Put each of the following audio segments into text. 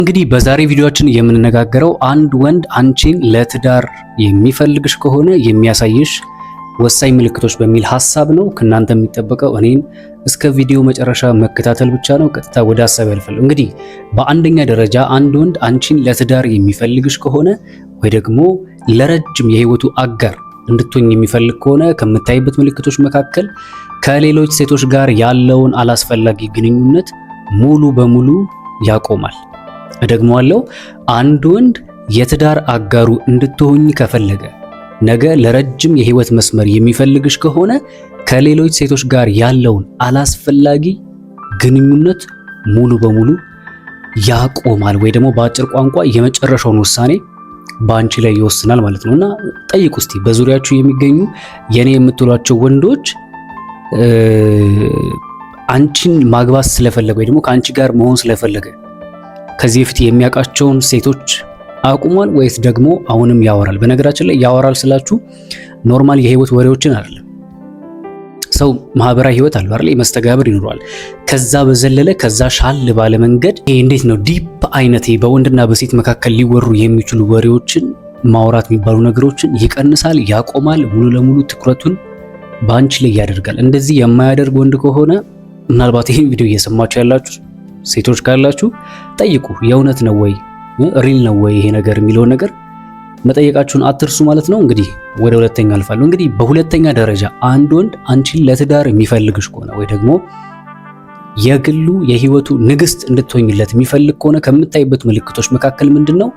እንግዲህ በዛሬ ቪዲዮአችን የምንነጋገረው አንድ ወንድ አንቺን ለትዳር የሚፈልግሽ ከሆነ የሚያሳይሽ ወሳኝ ምልክቶች በሚል ሐሳብ ነው። ከናንተ የሚጠበቀው እኔን እስከ ቪዲዮ መጨረሻ መከታተል ብቻ ነው። ቀጥታ ወደ ሐሳብ ያልፋል። እንግዲህ በአንደኛ ደረጃ አንድ ወንድ አንቺን ለትዳር የሚፈልግሽ ከሆነ ወይ ደግሞ ለረጅም የህይወቱ አጋር እንድትሆኝ የሚፈልግ ከሆነ ከምታይበት ምልክቶች መካከል ከሌሎች ሴቶች ጋር ያለውን አላስፈላጊ ግንኙነት ሙሉ በሙሉ ያቆማል። እደግመዋለሁ። አንድ ወንድ የትዳር አጋሩ እንድትሆኝ ከፈለገ ነገ ለረጅም የህይወት መስመር የሚፈልግሽ ከሆነ ከሌሎች ሴቶች ጋር ያለውን አላስፈላጊ ግንኙነት ሙሉ በሙሉ ያቆማል፣ ወይ ደግሞ በአጭር ቋንቋ የመጨረሻውን ውሳኔ በአንቺ ላይ ይወስናል ማለት ነው። እና ጠይቁ እስቲ በዙሪያችሁ የሚገኙ የኔ የምትሏቸው ወንዶች አንቺን ማግባት ስለፈለገ ወይ ደግሞ ከአንቺ ጋር መሆን ስለፈለገ ከዚህ በፊት የሚያውቃቸውን ሴቶች አቁሟል ወይስ ደግሞ አሁንም ያወራል? በነገራችን ላይ ያወራል ስላችሁ ኖርማል የህይወት ወሬዎችን አይደለም። ሰው ማህበራዊ ህይወት አለው አይደል? መስተጋብር ይኖረዋል። ከዛ በዘለለ ከዛ ሻል ባለ መንገድ ይሄ እንዴት ነው ዲፕ አይነት በወንድና በሴት መካከል ሊወሩ የሚችሉ ወሬዎችን ማውራት የሚባሉ ነገሮችን ይቀንሳል፣ ያቆማል። ሙሉ ለሙሉ ትኩረቱን በአንቺ ላይ ያደርጋል። እንደዚህ የማያደርግ ወንድ ከሆነ ምናልባት ይሄን ቪዲዮ እየሰማችሁ ያላችሁ ሴቶች ካላችሁ ጠይቁ። የእውነት ነው ወይ ሪል ነው ወይ ይሄ ነገር የሚለው ነገር መጠየቃችሁን አትርሱ ማለት ነው። እንግዲህ ወደ ሁለተኛ አልፋለሁ። እንግዲህ በሁለተኛ ደረጃ አንድ ወንድ አንቺን ለትዳር የሚፈልግሽ ከሆነ ወይ ደግሞ የግሉ የህይወቱ ንግስት እንድትሆኝለት የሚፈልግ ከሆነ ከምታይበት ምልክቶች መካከል ምንድነው?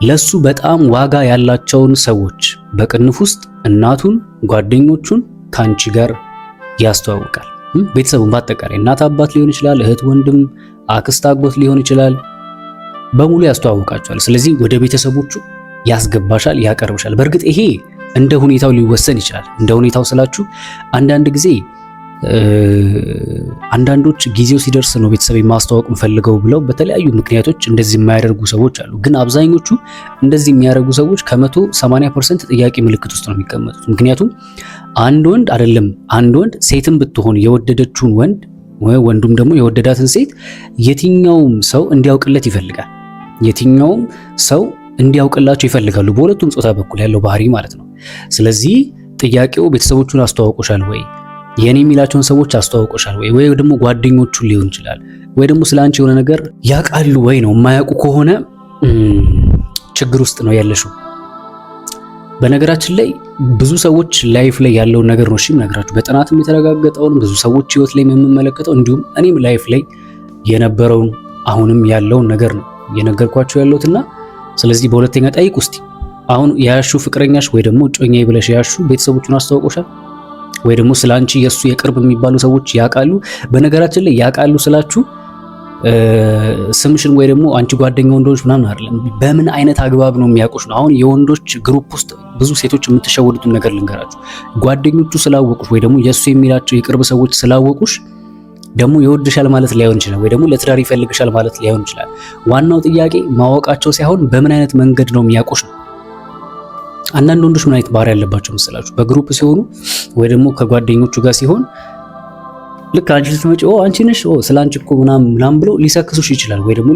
ለሱ በጣም ዋጋ ያላቸውን ሰዎች በቅንፍ ውስጥ እናቱን፣ ጓደኞቹን ካንቺ ጋር ያስተዋውቃል። ቤተሰቡን በአጠቃላይ እናት አባት ሊሆን ይችላል፣ እህት ወንድም፣ አክስት አጎት ሊሆን ይችላል፣ በሙሉ ያስተዋውቃቸዋል። ስለዚህ ወደ ቤተሰቦቹ ያስገባሻል፣ ያቀርብሻል። በእርግጥ ይሄ እንደ ሁኔታው ሊወሰን ይችላል። እንደ ሁኔታው ስላችሁ አንዳንድ ጊዜ አንዳንዶች ጊዜው ሲደርስ ነው ቤተሰብ ማስተዋወቅ ፈልገው ብለው በተለያዩ ምክንያቶች እንደዚህ የማያደርጉ ሰዎች አሉ። ግን አብዛኞቹ እንደዚህ የሚያደርጉ ሰዎች ከ180% ጥያቄ ምልክት ውስጥ ነው የሚቀመጡት። ምክንያቱም አንድ ወንድ አይደለም አንድ ወንድ ሴትም ብትሆን የወደደችውን ወንድ ወንዱም ደግሞ የወደዳትን ሴት የትኛውም ሰው እንዲያውቅለት ይፈልጋል። የትኛውም ሰው እንዲያውቅላቸው ይፈልጋሉ። በሁለቱም ጾታ በኩል ያለው ባህሪ ማለት ነው። ስለዚህ ጥያቄው ቤተሰቦቹን አስተዋውቆሻል ወይ? የኔ የሚላቸውን ሰዎች አስተዋውቆሻል ወይ? ወይ ደግሞ ጓደኞቹን ሊሆን ይችላል። ወይ ደግሞ ስላንቺ የሆነ ነገር ያውቃሉ ወይ ነው። የማያውቁ ከሆነ ችግር ውስጥ ነው ያለሽው። በነገራችን ላይ ብዙ ሰዎች ላይፍ ላይ ያለውን ነገር ነው ነገራችሁ። በጥናትም የተረጋገጠውን ብዙ ሰዎች ህይወት ላይ የምመለከተው እንዲሁም እኔም ላይፍ ላይ የነበረውን አሁንም ያለውን ነገር ነው የነገርኳችሁ ያለሁትና ስለዚህ በሁለተኛ ጠይቁ እስቲ አሁን ያያሹ ፍቅረኛሽ ወይ ደግሞ ጮኛዬ ብለሽ ያያሹ ቤተሰቦቹን አስተዋውቆሻል ወይ ደግሞ ስላንቺ የሱ የቅርብ የሚባሉ ሰዎች ያውቃሉ? በነገራችን ላይ ያውቃሉ ስላችሁ ስምሽን ወይ ደግሞ አንቺ ጓደኛው ወንዶች ምናምን አይደለም። በምን አይነት አግባብ ነው የሚያውቁሽ ነው። አሁን የወንዶች ግሩፕ ውስጥ ብዙ ሴቶች የምትሸወዱትን ነገር ልንገራችሁ። ጓደኞቹ ስላወቁሽ ወይ ደግሞ የሱ የሚላቸው የቅርብ ሰዎች ስላወቁሽ ደግሞ ይወድሻል ማለት ላይሆን ይችላል፣ ወይ ደግሞ ለትዳር ይፈልግሻል ማለት ላይሆን ይችላል። ዋናው ጥያቄ ማወቃቸው ሳይሆን በምን አይነት መንገድ ነው የሚያውቁሽ ነው። አንዳንድ ወንዶች ምን አይነት ባህሪ ያለባቸው መሰላችሁ? በግሩፕ ሲሆኑ ወይ ደግሞ ከጓደኞቹ ጋር ሲሆን ልክ አንቺ ስትመጪ አንቺ ነሽ ስላንቺ እኮ ምናምን ብሎ ሊሰክሱሽ ይችላል፣ ወይ ደግሞ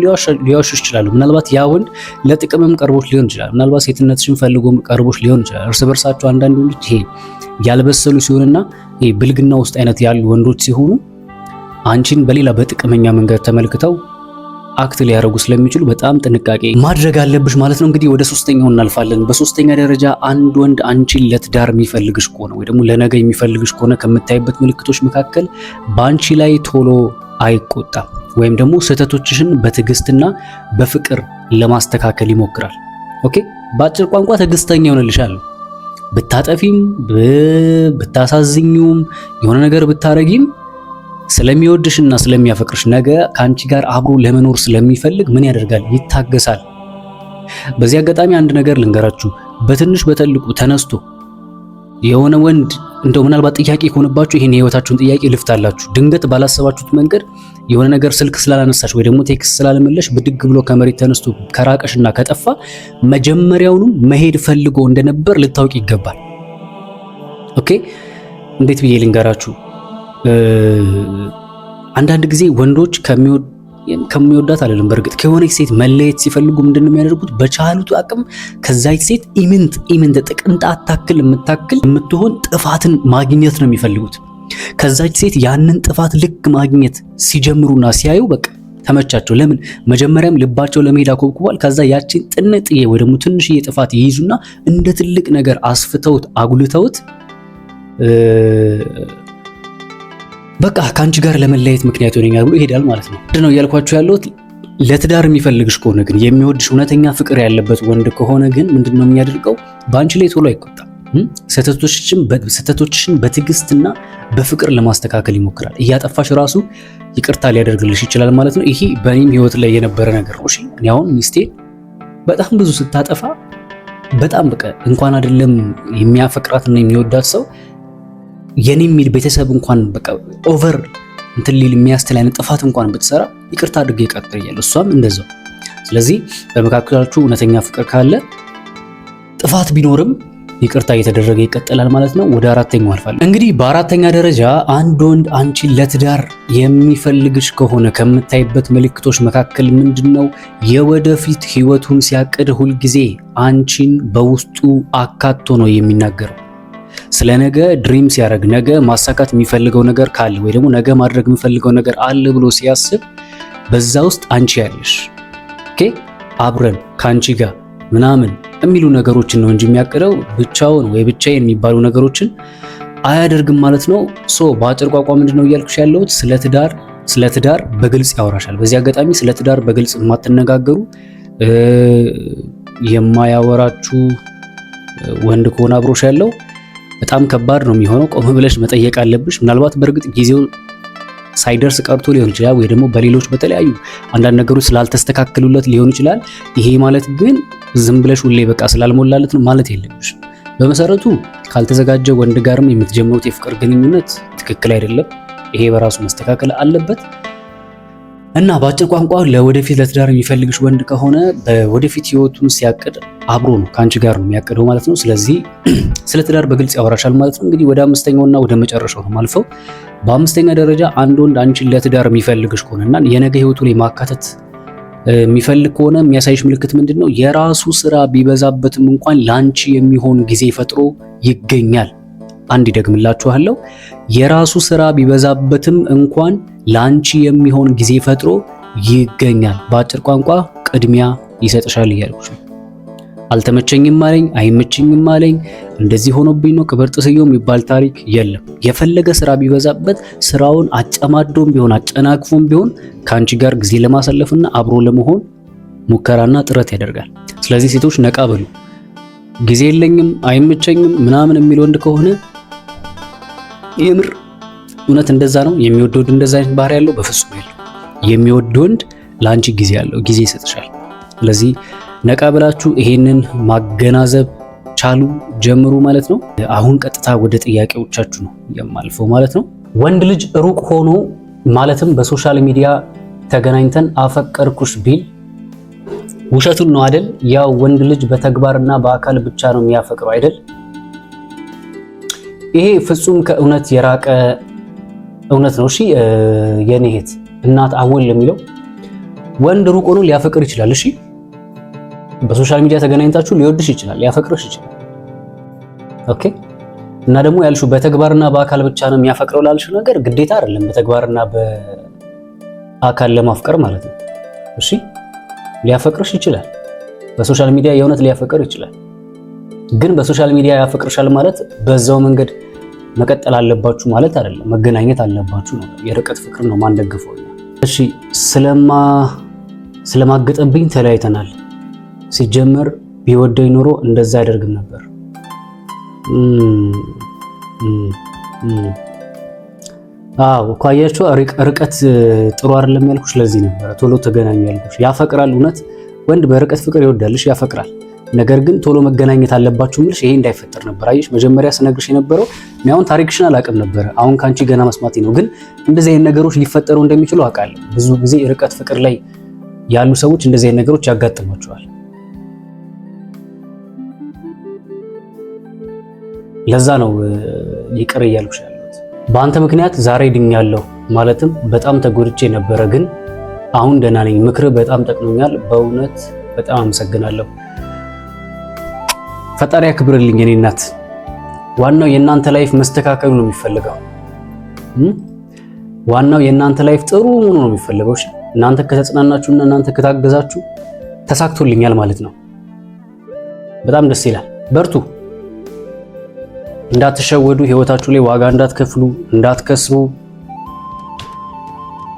ሊዋሹሽ ይችላሉ። ምናልባት ያ ወንድ ለጥቅምም ቀርቦሽ ሊሆን ይችላል። ምናልባት ሴትነትሽን ፈልጎም ቀርቦሽ ሊሆን ይችላል። እርስ በርሳቸው አንዳንድ ወንዶች ይሄ ያልበሰሉ ሲሆንና ይሄ ብልግና ውስጥ አይነት ያሉ ወንዶች ሲሆኑ አንቺን በሌላ በጥቅመኛ መንገድ ተመልክተው አክት ሊያደርጉ ስለሚችሉ በጣም ጥንቃቄ ማድረግ አለብሽ ማለት ነው። እንግዲህ ወደ ሶስተኛው እናልፋለን። በሶስተኛ ደረጃ አንድ ወንድ አንቺን ለትዳር የሚፈልግሽ ከሆነ ወይ ደግሞ ለነገ የሚፈልግሽ ከሆነ ከምታይበት ምልክቶች መካከል በአንቺ ላይ ቶሎ አይቆጣም፣ ወይም ደግሞ ስህተቶችሽን በትዕግስትና በፍቅር ለማስተካከል ይሞክራል። ኦኬ፣ በአጭር ቋንቋ ትዕግስተኛ ይሆንልሻል። ብታጠፊም ብታሳዝኙም የሆነ ነገር ብታረጊም ስለሚወድሽና ስለሚያፈቅርሽ ነገ ከአንቺ ጋር አብሮ ለመኖር ስለሚፈልግ ምን ያደርጋል? ይታገሳል። በዚህ አጋጣሚ አንድ ነገር ልንገራችሁ። በትንሽ በትልቁ ተነስቶ የሆነ ወንድ እንደው ምናልባት ጥያቄ ከሆነባችሁ ይሄን የህይወታችሁን ጥያቄ ልፍታላችሁ። ድንገት ባላሰባችሁት መንገድ የሆነ ነገር ስልክ ስላላነሳሽ ወይ ደግሞ ቴክስት ስላልመለሽ ብድግ ብሎ ከመሬት ተነስቶ ከራቀሽና ከጠፋ መጀመሪያውኑ መሄድ ፈልጎ እንደነበር ልታውቂ ይገባል። ኦኬ፣ እንዴት ብዬ ልንገራችሁ? አንዳንድ ጊዜ ወንዶች ከሚወዳት አይደለም። በእርግጥ ከሆነች ሴት መለየት ሲፈልጉ ምንድነው የሚያደርጉት? በቻሉት አቅም ከዛች ሴት ኢምንት ጥቅምጣት ታክል የምትሆን ጥፋትን ማግኘት ነው የሚፈልጉት። ከዛች ሴት ያንን ጥፋት ልክ ማግኘት ሲጀምሩና ሲያዩ በቃ ተመቻቸው። ለምን? መጀመሪያም ልባቸው ለመሄድ አኮብኩቧል። ከዛ ያችን ጥንጥዬ ወይ ደግሞ ትንሽዬ ጥፋት ይይዙና እንደ ትልቅ ነገር አስፍተውት አጉልተውት በቃ ከአንቺ ጋር ለመለየት ምክንያት ይሆነኛል ብሎ ይሄዳል ማለት ነው። ምንድነው እያልኳችሁ ያለሁት? ለትዳር የሚፈልግሽ ከሆነ ግን የሚወድሽ እውነተኛ ፍቅር ያለበት ወንድ ከሆነ ግን ምንድነው የሚያደርገው? በአንቺ ላይ ቶሎ አይቆጣም። ስህተቶችሽን በትዕግስትና በፍቅር ለማስተካከል ይሞክራል። እያጠፋሽ ራሱ ይቅርታ ሊያደርግልሽ ይችላል ማለት ነው። ይሄ በእኔም ህይወት ላይ የነበረ ነገር ነው። እሺ እኔ አሁን ሚስቴ በጣም ብዙ ስታጠፋ በጣም በቃ እንኳን አይደለም የሚያፈቅራትና የሚወዳት ሰው የኔ የሚል ቤተሰብ እንኳን በቃ ኦቨር እንትን ሊል የሚያስተል አይነት ጥፋት እንኳን ብትሰራ ይቅርታ አድርጌ ይቀጥልኛል፣ እሷም እንደዛው። ስለዚህ በመካከላችሁ እውነተኛ ፍቅር ካለ ጥፋት ቢኖርም ይቅርታ እየተደረገ ይቀጥላል ማለት ነው። ወደ አራተኛው አልፋለሁ። እንግዲህ በአራተኛ ደረጃ አንድ ወንድ አንቺን ለትዳር የሚፈልግሽ ከሆነ ከምታይበት ምልክቶች መካከል ምንድነው? የወደፊት ህይወቱን ሲያቅድ ሁልጊዜ አንቺን በውስጡ አካቶ ነው የሚናገረው። ስለ ነገ ድሪም ሲያደርግ ነገ ማሳካት የሚፈልገው ነገር ካለ ወይ ደግሞ ነገ ማድረግ የሚፈልገው ነገር አለ ብሎ ሲያስብ በዛ ውስጥ አንቺ ያለሽ ኦኬ አብረን ካንቺ ጋር ምናምን የሚሉ ነገሮችን ነው እንጂ የሚያቅደው ብቻውን ወይ ብቻዬን የሚባሉ ነገሮችን አያደርግም ማለት ነው። በአጭር ቋንቋ ምንድነው እያልኩሽ ያለሁት? ስለ ትዳር በግልጽ ያወራሻል። በዚህ አጋጣሚ ስለ ትዳር በግልጽ የማትነጋገሩ የማያወራችሁ ወንድ ከሆነ አብሮሽ ያለው በጣም ከባድ ነው የሚሆነው። ቆም ብለሽ መጠየቅ አለብሽ። ምናልባት በእርግጥ ጊዜው ሳይደርስ ቀርቶ ሊሆን ይችላል፣ ወይ ደግሞ በሌሎች በተለያዩ አንዳንድ ነገሮች ስላልተስተካከሉለት ሊሆን ይችላል። ይሄ ማለት ግን ዝም ብለሽ ሁሌ በቃ ስላልሞላለት ነው ማለት የለብሽ። በመሰረቱ ካልተዘጋጀ ወንድ ጋርም የምትጀምሩት የፍቅር ግንኙነት ትክክል አይደለም። ይሄ በራሱ መስተካከል አለበት እና በአጭር ቋንቋ ለወደፊት ለትዳር የሚፈልግሽ ወንድ ከሆነ በወደፊት ህይወቱን ሲያቅድ አብሮ ነው ከአንቺ ጋር ነው የሚያቅደው ማለት ነው። ስለዚህ ስለ ትዳር በግልጽ ያወራሻል ማለት ነው። እንግዲህ ወደ አምስተኛውና ወደ መጨረሻው ነው ማልፈው። በአምስተኛ ደረጃ አንድ ወንድ አንቺን ለትዳር የሚፈልግሽ ከሆነና የነገ ህይወቱ ላይ ማካተት የሚፈልግ ከሆነ የሚያሳይሽ ምልክት ምንድነው? የራሱ ስራ ቢበዛበትም እንኳን ላንቺ የሚሆን ጊዜ ፈጥሮ ይገኛል። አንድ ይደግምላችኋለሁ። የራሱ ስራ ቢበዛበትም እንኳን ላንቺ የሚሆን ጊዜ ፈጥሮ ይገኛል። በአጭር ቋንቋ ቅድሚያ ይሰጥሻል እያልኩሽ ነው። አልተመቸኝም አለኝ፣ አይመቸኝም አለኝ፣ እንደዚህ ሆኖብኝ ነው ክብር ጥስየው የሚባል ታሪክ የለም። የፈለገ ስራ ቢበዛበት ስራውን አጨማዶም ቢሆን አጨናቅፎም ቢሆን ከአንቺ ጋር ጊዜ ለማሳለፍና አብሮ ለመሆን ሙከራና ጥረት ያደርጋል። ስለዚህ ሴቶች ነቃ በሉ። ጊዜ የለኝም አይመቸኝም ምናምን የሚል ወንድ ከሆነ የምር እውነት እንደዛ ነው የሚወድ ወንድ እንደዛ አይነት ባህሪ ያለው በፍጹም የለም። የሚወድ ወንድ ለአንቺ ጊዜ ያለው ጊዜ ይሰጥሻል። ስለዚህ ነቃ ብላችሁ ይሄንን ማገናዘብ ቻሉ፣ ጀምሩ ማለት ነው። አሁን ቀጥታ ወደ ጥያቄዎቻችሁ ነው የማልፈው ማለት ነው። ወንድ ልጅ ሩቅ ሆኖ ማለትም በሶሻል ሚዲያ ተገናኝተን አፈቀርኩሽ ቢል ውሸቱን ነው አይደል? ያው ወንድ ልጅ በተግባርና በአካል ብቻ ነው የሚያፈቅረው አይደል? ይሄ ፍጹም ከእውነት የራቀ እውነት ነው። እሺ የኔ እህት እናት አወል የሚለው ወንድ ሩቅ ሆኖ ሊያፈቅር ይችላል። እሺ በሶሻል ሚዲያ ተገናኝታችሁ ሊወድሽ ይችላል፣ ሊያፈቅርሽ ይችላል። ኦኬ እና ደግሞ ያልሽው በተግባርና በአካል ብቻ ነው የሚያፈቅረው ላልሽው ነገር ግዴታ አይደለም በተግባርና በአካል ለማፍቀር ማለት ነው። እሺ ሊያፈቅርሽ ይችላል። በሶሻል ሚዲያ የእውነት ሊያፈቅር ይችላል። ግን በሶሻል ሚዲያ ያፈቅርሻል ማለት በዛው መንገድ መቀጠል አለባችሁ ማለት አይደለም። መገናኘት አለባችሁ ነው። የርቀት ፍቅር ነው ማንደግፈው። እሺ ስለማገጠብኝ ተለያይተናል። ሲጀመር ቢወደኝ ኖሮ እንደዛ ያደርግም ነበር። አዎ እኮ አያችሁ፣ ርቀት ጥሩ አይደለም ያልኩሽ ለዚህ ነበር። ቶሎ ተገናኙ ያልኩሽ። ያፈቅራል፣ እውነት ወንድ በርቀት ፍቅር ይወዳልሽ፣ ያፈቅራል። ነገር ግን ቶሎ መገናኘት አለባችሁ ምልሽ ይሄ እንዳይፈጠር ነበር። አየሽ መጀመሪያ ስነግርሽ የነበረው እኔ አሁን ታሪክሽን አላውቅም ነበር። አሁን ካንቺ ገና መስማቴ ነው። ግን እንደዚህ አይነት ነገሮች ሊፈጠሩ እንደሚችሉ አውቃለሁ። ብዙ ጊዜ ርቀት ፍቅር ላይ ያሉ ሰዎች እንደዚህ አይነት ነገሮች ያጋጥሟቸዋል። ለዛ ነው ይቅር እያልኩሽ ያለሁት። በአንተ ምክንያት ዛሬ ድኛለሁ። ማለትም በጣም ተጎድቼ ነበረ፣ ግን አሁን ደህና ነኝ። ምክር በጣም ጠቅሞኛል። በእውነት በጣም አመሰግናለሁ። ፈጣሪ ያክብርልኝ የኔ እናት። ዋናው የእናንተ ላይፍ መስተካከሉ ነው የሚፈልገው። ዋናው የእናንተ ላይፍ ጥሩ ሆኖ ነው የሚፈልገው። እሺ እናንተ ከተጽናናችሁና እናንተ ከታገዛችሁ ተሳክቶልኛል ማለት ነው። በጣም ደስ ይላል። በርቱ። እንዳትሸወዱ፣ ህይወታችሁ ላይ ዋጋ እንዳትከፍሉ፣ እንዳትከስሩ።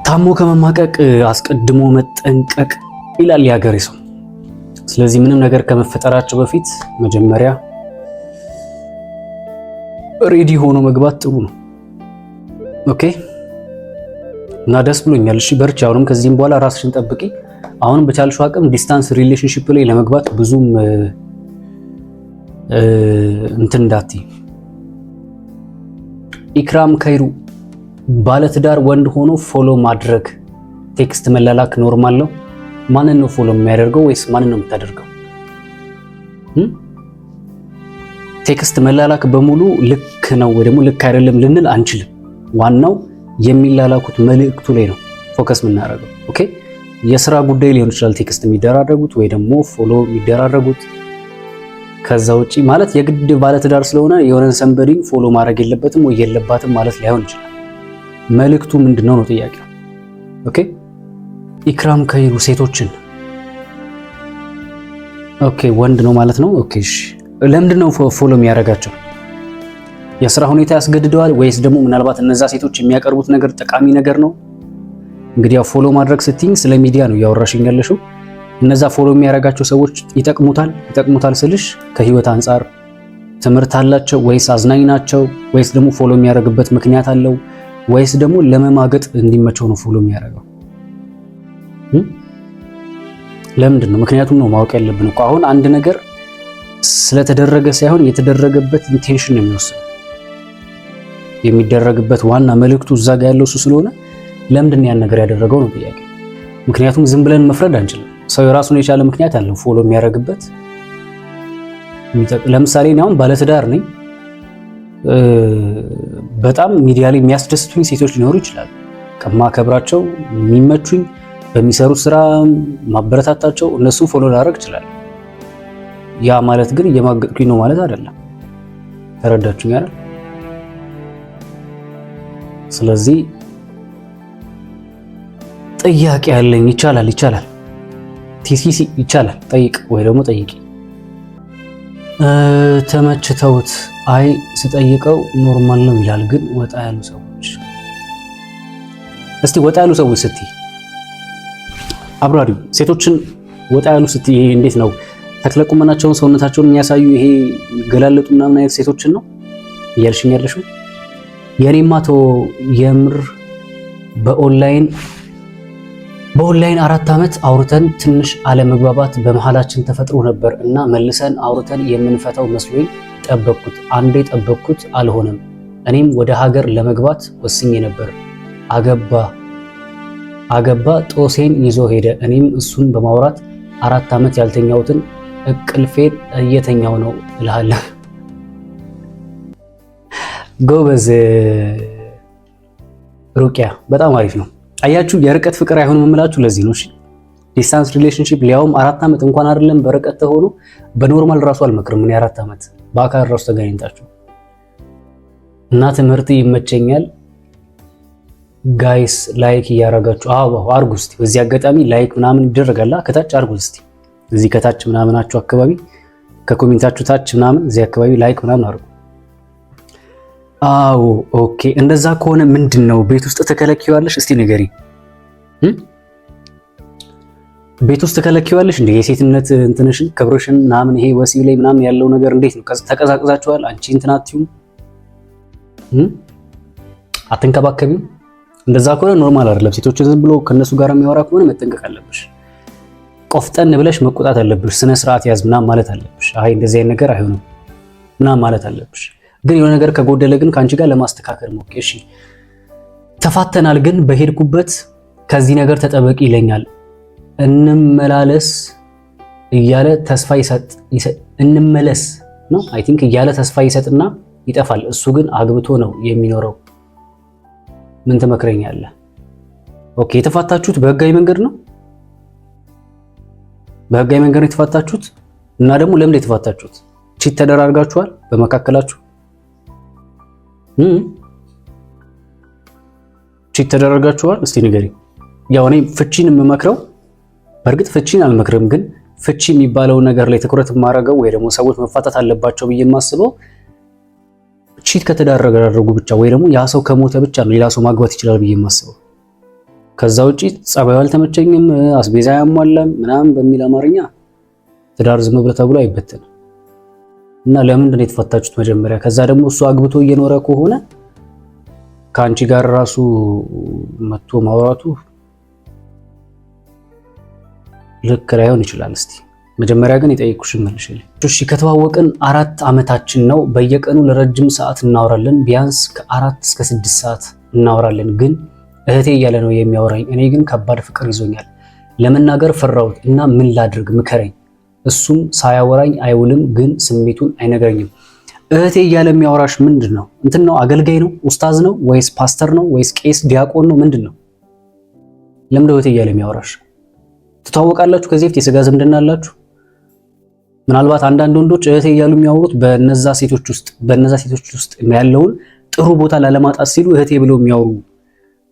ታሞ ከመማቀቅ አስቀድሞ መጠንቀቅ ይላል የሀገሬ ሰው። ስለዚህ ምንም ነገር ከመፈጠራቸው በፊት መጀመሪያ ሬዲ ሆኖ መግባት ጥሩ ነው። ኦኬ እና ደስ ብሎኛል። እሺ በርቺ። አሁንም ከዚህም በኋላ ራስሽን ጠብቂ። አሁንም በቻልሽው አቅም ዲስታንስ ሪሌሽንሺፕ ላይ ለመግባት ብዙም እንትን እንዳትይ። ኢክራም ከይሩ ባለትዳር ወንድ ሆኖ ፎሎ ማድረግ ቴክስት መላላክ ኖርማል ነው? ማንን ነው ፎሎ የሚያደርገው ወይስ ማንን ነው የምታደርገው? ቴክስት መላላክ በሙሉ ልክ ነው ወይ ደግሞ ልክ አይደለም ልንል አንችልም። ዋናው የሚላላኩት መልእክቱ ላይ ነው ፎከስ የምናደርገው። ኦኬ የስራ ጉዳይ ሊሆን ይችላል ቴክስት የሚደራረጉት ወይ ደግሞ ፎሎ የሚደራረጉት። ከዛ ውጪ ማለት የግድ ባለትዳር ስለሆነ የሆነን ሰንበዲን ፎሎ ማድረግ የለበትም ወይ የለባትም ማለት ላይሆን ይችላል። መልእክቱ ምንድነው ነው ጥያቄው። ኦኬ ኢክራም ከይሩ ሴቶችን ኦኬ ወንድ ነው ማለት ነው። ኦኬ እሺ ለምንድን ነው ፎሎ የሚያደርጋቸው? የስራ ሁኔታ ያስገድደዋል ወይስ ደግሞ ምናልባት እነዛ ሴቶች የሚያቀርቡት ነገር ጠቃሚ ነገር ነው? እንግዲህ ያው ፎሎ ማድረግ ስትይኝ ስለ ሚዲያ ነው እያወራሽኝ ያለሽው። እነዛ ፎሎ የሚያደርጋቸው ሰዎች ይጠቅሙታል ስልሽ ከህይወት አንጻር ትምህርት አላቸው ወይስ አዝናኝ ናቸው ወይስ ደግሞ ፎሎ የሚያደርግበት ምክንያት አለው ወይስ ደግሞ ለመማገጥ እንዲመቸው ነው ፎሎ የሚያደርገው? ለምንድን ነው? ምክንያቱም ነው ማወቅ ያለብን እኮ። አሁን አንድ ነገር ስለተደረገ ሳይሆን የተደረገበት ኢንቴንሽን ነው የሚወስነው። የሚደረግበት ዋና መልእክቱ እዛ ጋር ያለው እሱ ስለሆነ ለምንድን ነው ያን ነገር ያደረገው ነው ጥያቄ። ምክንያቱም ዝም ብለን መፍረድ አንችልም። ሰው የራሱን የቻለ ምክንያት አለው ፎሎ የሚያደርግበት። ለምሳሌ እኔ አሁን ባለትዳር ነኝ። በጣም ሚዲያ ላይ የሚያስደስቱኝ ሴቶች ሊኖሩ ይችላሉ። ከማከብራቸው የሚመቹኝ፣ በሚሰሩት ስራ ማበረታታቸው እነሱን ፎሎ ላደርግ ይችላል። ያ ማለት ግን እየማገጥኩኝ ነው ማለት አይደለም። ተረዳችሁኝ አይደል? ስለዚህ ጥያቄ ያለኝ ይቻላል ቲሲሲ ይቻላል ጠይቅ ወይ ደግሞ ጠይቂ። ተመችተውት አይ ስጠይቀው ኖርማል ነው ይላል። ግን ወጣ ያሉ ሰዎች እስቲ ወጣ ያሉ ሰዎች ስትይ አብራሪው ሴቶችን ወጣ ያሉ ስትይ እንዴት ነው? ተክለቁመናቸውን ሰውነታቸውን የሚያሳዩ ይሄ ገላለጡ ምናምን አይነት ሴቶችን ነው እያልሽኝ ያለሽው? የኔማ ተው የምር በኦንላይን 4 ዓመት አውርተን ትንሽ አለመግባባት በመሃላችን ተፈጥሮ ነበር እና መልሰን አውርተን የምንፈታው መስሎኝ ጠበቅኩት። አንዴ ጠበቅኩት፣ አልሆነም። እኔም ወደ ሀገር ለመግባት ወስኜ ነበር። አገባ ጦሴን ይዞ ሄደ። እኔም እሱን በማውራት 4 ዓመት ያልተኛሁትን እቅልፌን እየተኛው ነው እልሃለሁ። ጎበዝ ሩቅያ፣ በጣም አሪፍ ነው። አያችሁ የርቀት ፍቅር አይሆንም የምላችሁ ለዚህ ነው። እሺ ዲስታንስ ሪሌሽንሺፕ ሊያውም 4 ዓመት እንኳን አይደለም በርቀት ተሆኖ በኖርማል ራሱ አልመክርም። እኔ 4 ዓመት በአካል ራሱ ተገናኝታችሁ እና ትምህርት ይመቸኛል ጋይስ ላይክ እያረጋችሁ አርጉ እስቲ። በዚህ አጋጣሚ ላይክ ምናምን ይደረጋል ከታች አርጉ እስቲ። እዚህ ከታች ምናምናችሁ አካባቢ ከኮሜንታችሁ ታች ምናምን እዚህ አካባቢ ላይክ ምናምን አርጉ። አዎ ኦኬ። እንደዛ ከሆነ ምንድነው ቤት ውስጥ ተከለኪዋለሽ? እስቲ ንገሪ። ቤት ውስጥ ተከለኪዋለሽ እንዴ? የሴትነት እንትንሽን ክብርሽን ምናምን ይሄ ወሲብ ላይ ምናምን ያለው ነገር እንዴት ነው? ተቀዛቅዛችኋል? አንቺ እንትናትዩ አትንከባከቢው? እንደዛ ከሆነ ኖርማል አይደለም። ሴቶች ዝም ብሎ ከነሱ ጋር የሚያወራ ከሆነ መጠንቀቅ አለብሽ። ቆፍጠን ብለሽ መቆጣት አለብሽ። ስነ ስርዓት ያዝ ምናምን ማለት አለብሽ። አይ እንደዚህ አይነት ነገር አይሆንም ምናምን ማለት አለብሽ። ግን የሆነ ነገር ከጎደለ ግን ከአንቺ ጋር ለማስተካከል ሞክሪ። እሺ ተፋተናል፣ ግን በሄድኩበት ከዚህ ነገር ተጠበቂ ይለኛል። እንመላለስ እያለ ተስፋ እንመለስ ነው አይ ቲንክ እያለ ተስፋ ይሰጥና ይጠፋል። እሱ ግን አግብቶ ነው የሚኖረው። ምን ትመክረኛለህ? ኦኬ የተፋታችሁት በህጋዊ መንገድ ነው? በህጋዊ መንገድ ነው የተፋታችሁት? እና ደግሞ ለምን የተፋታችሁት? ቺት ተደራርጋችኋል በመካከላችሁ? ቺት ተደራርጋችኋል? እስቲ ንገሪ። ያው እኔ ፍቺን የምመክረው በእርግጥ ፍቺን አልመክርም፣ ግን ፍቺ የሚባለው ነገር ላይ ትኩረት የማደርገው ወይ ደግሞ ሰዎች መፋታት አለባቸው ብዬ የማስበው ቺት ከተደራረጉ ብቻ ወይ ደግሞ ያ ሰው ከሞተ ብቻ ነው ሌላ ሰው ማግባት ይችላል ብዬ የማስበው። ከዛ ውጪ ጸባዩ አልተመቸኝም፣ አስቤዛ ያሟላም ምናምን በሚል አማርኛ ትዳር ዝም ብሎ ተብሎ አይበተንም። እና ለምንድን ነው የተፋታችሁት መጀመሪያ? ከዛ ደግሞ እሱ አግብቶ እየኖረ ከሆነ ከአንቺ ጋር ራሱ መጥቶ ማውራቱ ልክ ላይሆን ይችላል። እስቲ መጀመሪያ ግን የጠየኩሽን መልሽልኝ። እሺ ከተዋወቅን 4 ዓመታችን ነው። በየቀኑ ለረጅም ሰዓት እናወራለን። ቢያንስ ከ4 እስከ 6 ሰዓት እናወራለን። ግን እህቴ እያለ ነው የሚያወራኝ። እኔ ግን ከባድ ፍቅር ይዞኛል። ለመናገር ፈራሁት እና ምን ላድርግ ምከረኝ። እሱም ሳያወራኝ አይውልም፣ ግን ስሜቱን አይነግረኝም። እህቴ እያለ የሚያወራሽ ምንድን ነው? እንትን ነው? አገልጋይ ነው? ኡስታዝ ነው? ወይስ ፓስተር ነው? ወይስ ቄስ ዲያቆን ነው? ምንድን ነው? ለምን እህቴ እያለ የሚያወራሽ? ትተዋወቃላችሁ? ከዚህ በፊት የስጋ ዝምድና አላችሁ? ምናልባት አንዳንድ ወንዶች እህቴ እያሉ የሚያወሩት በነዛ ሴቶች ውስጥ ያለውን ጥሩ ቦታ ላለማጣት ሲሉ እህቴ ብለው የሚያወሩ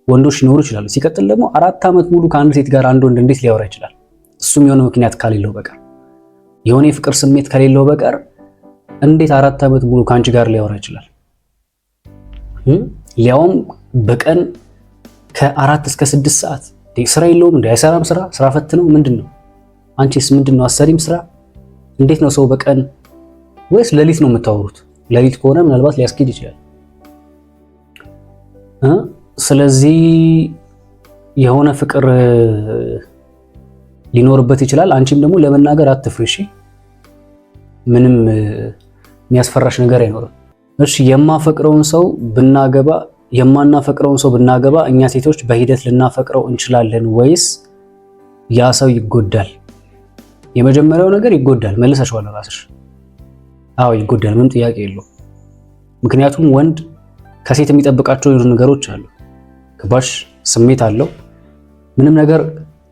ወንዶች ሊኖሩ ይችላሉ። ሲቀጥል ደግሞ 4 ዓመት ሙሉ ከአንድ ሴት ጋር አንድ ወንድ እንዴት ሊያወራ ይችላል? እሱም የሆነ ምክንያት ከሌለው በቀር የሆነ የፍቅር ስሜት ከሌለው በቀር እንዴት 4 ዓመት ሙሉ ከአንቺ ጋር ሊያወራ ይችላል? ሊያውም በቀን ከ4 እስከ 6 ሰዓት ስራ የለውም እንዴ? አይሰራም? ስራ ፈት ነው? ምንድነው? አንቺስ ምንድነው? አሰሪም ስራ? እንዴት ነው ሰው በቀን ወይስ ሌሊት ነው የምታወሩት? ሌሊት ከሆነ ምናልባት ሊያስኬድ ይችላል። ስለዚህ የሆነ ፍቅር ሊኖርበት ይችላል። አንቺም ደግሞ ለመናገር አትፍሪ እሺ። ምንም የሚያስፈራሽ ነገር አይኖርም። እሺ የማፈቅረውን ሰው የማናፈቅረውን ሰው ብናገባ እኛ ሴቶች በሂደት ልናፈቅረው እንችላለን ወይስ ያ ሰው ይጎዳል? የመጀመሪያው ነገር ይጎዳል። መልሰሽዋል ራስሽ። አዎ ይጎዳል፣ ምንም ጥያቄ የለውም። ምክንያቱም ወንድ ከሴት የሚጠብቃቸው የሆኑ ነገሮች አሉ። ገባሽ? ስሜት አለው። ምንም ነገር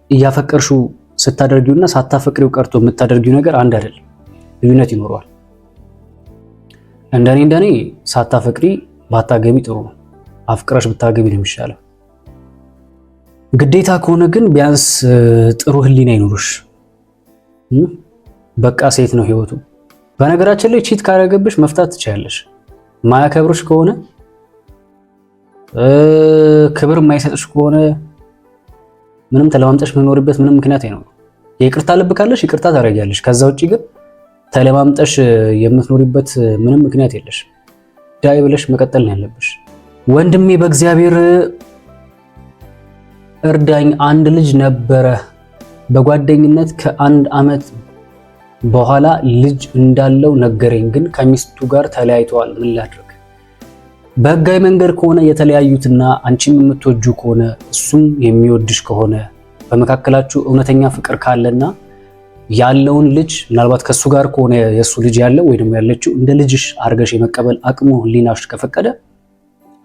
እያፈቀርሽው ስታደርጊውና ሳታፈቅሪው ቀርቶ የምታደርጊው ነገር አንድ አይደለም፣ ልዩነት ይኖረዋል። እንደኔ ሳታፈቅሪ ባታገቢ ጥሩ ነው። አፍቅረሽ ብታገቢ ነው የሚሻለው። ግዴታ ከሆነ ግን ቢያንስ ጥሩ ህሊና ይኖርሽ። በቃ ሴት ነው ህይወቱ። በነገራችን ላይ ቺት ካረገብሽ መፍታት ትችያለሽ። ማያከብርሽ ከሆነ ክብር የማይሰጥሽ ከሆነ ምንም ተለማምጠሽ መኖርበት ምንም ምክንያት አይኖርም። የይቅርታ ልብ ካለሽ ይቅርታ ታደርጊያለሽ። ከዛ ውጪ ግን ተለማምጠሽ የምትኖሪበት ምንም ምክንያት የለሽ። ዳይ ብለሽ መቀጠል ነው ያለብሽ። ወንድሜ በእግዚአብሔር እርዳኝ፣ አንድ ልጅ ነበረ። በጓደኝነት ከ1 ዓመት በኋላ ልጅ እንዳለው ነገረኝ፣ ግን ከሚስቱ ጋር ተለያይተዋል። ምን ላድርግ? በህጋዊ መንገድ ከሆነ የተለያዩትና አንቺም የምትወጁ ከሆነ እሱም የሚወድሽ ከሆነ በመካከላችሁ እውነተኛ ፍቅር ካለና ያለውን ልጅ ምናልባት ከሱ ጋር ከሆነ የሱ ልጅ ያለው ወይ ደግሞ ያለችው እንደ ልጅሽ አርገሽ የመቀበል አቅሙ ህሊናሽ ከፈቀደ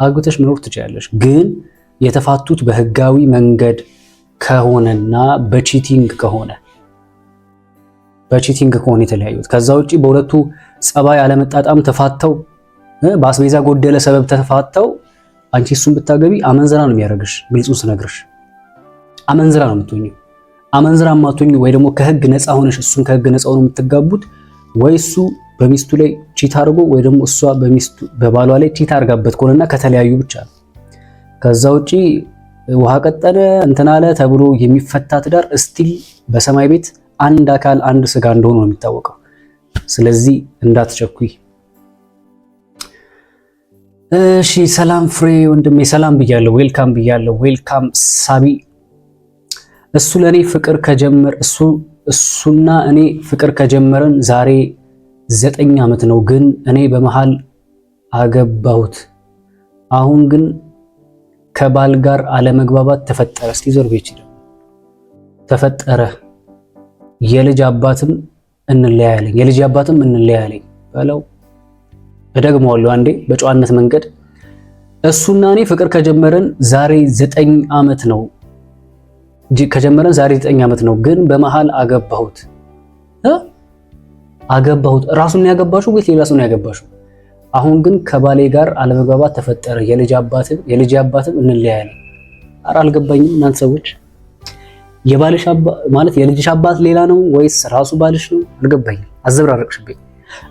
አግብተሽ መኖር ትችያለሽ። ግን የተፋቱት በህጋዊ መንገድ ከሆነና በቺቲንግ ከሆነ የተለያዩት፣ ከዛ ውጪ በሁለቱ ጸባይ አለመጣጣም ተፋተው በአስቤዛ ጎደለ ሰበብ ተፋተው አንቺ እሱን ብታገቢ አመንዝራ ነው የሚያደርግሽ። ግልጹን ስነግርሽ አመንዝራ ነው የምትሆኚው። አመንዝራ የማትሆኚው ወይ ደግሞ ከህግ ነፃ ሆነሽ እሱን ከህግ ነፃ ሆኖ የምትጋቡት ወይ እሱ በሚስቱ ላይ ቺት አድርጎ ወይ ደግሞ እሷ በባሏ ላይ ቺት አድርጋበት ከሆነና ከተለያዩ ብቻ ነው። ከዛ ውጪ ውሃ ቀጠነ እንትን አለ ተብሎ የሚፈታ ትዳር እስቲል በሰማይ ቤት አንድ አካል አንድ ስጋ እንደሆነ ነው የሚታወቀው። ስለዚህ እንዳትቸኩይ እሺ። ሰላም ፍሬ ወንድሜ ሰላም ብያለሁ። ዌልካም ብያለሁ። ዌልካም ሳቢ። እሱና እኔ ፍቅር ከጀመረን ዛሬ 9 ዓመት ነው፣ ግን እኔ በመሃል አገባሁት። አሁን ግን ከባል ጋር አለመግባባት ተፈጠረ። እስቲ ዞር ቤት ተፈጠረ። የልጅ አባትም እንለያያለኝ በለው። እደግመዋለሁ አንዴ በጨዋነት መንገድ። እሱና እኔ ፍቅር ከጀመረን ዛሬ 9 ዓመት ነው፣ ከጀመረን ዛሬ 9 ዓመት ነው። ግን በመሃል አገባሁት ራሱን ነው ያገባሽው ወይስ ሌላ ሰው ነው ያገባሽው? አሁን ግን ከባሌ ጋር አለመግባባት ተፈጠረ። የልጅ አባትም እንለያያለን። ኧረ አልገባኝም እናንተ ሰዎች። የባልሽ አባት ማለት የልጅሽ አባት ሌላ ነው ወይስ ራሱ ባልሽ ነው? አልገባኝም። አዘብራረቅሽብኝ።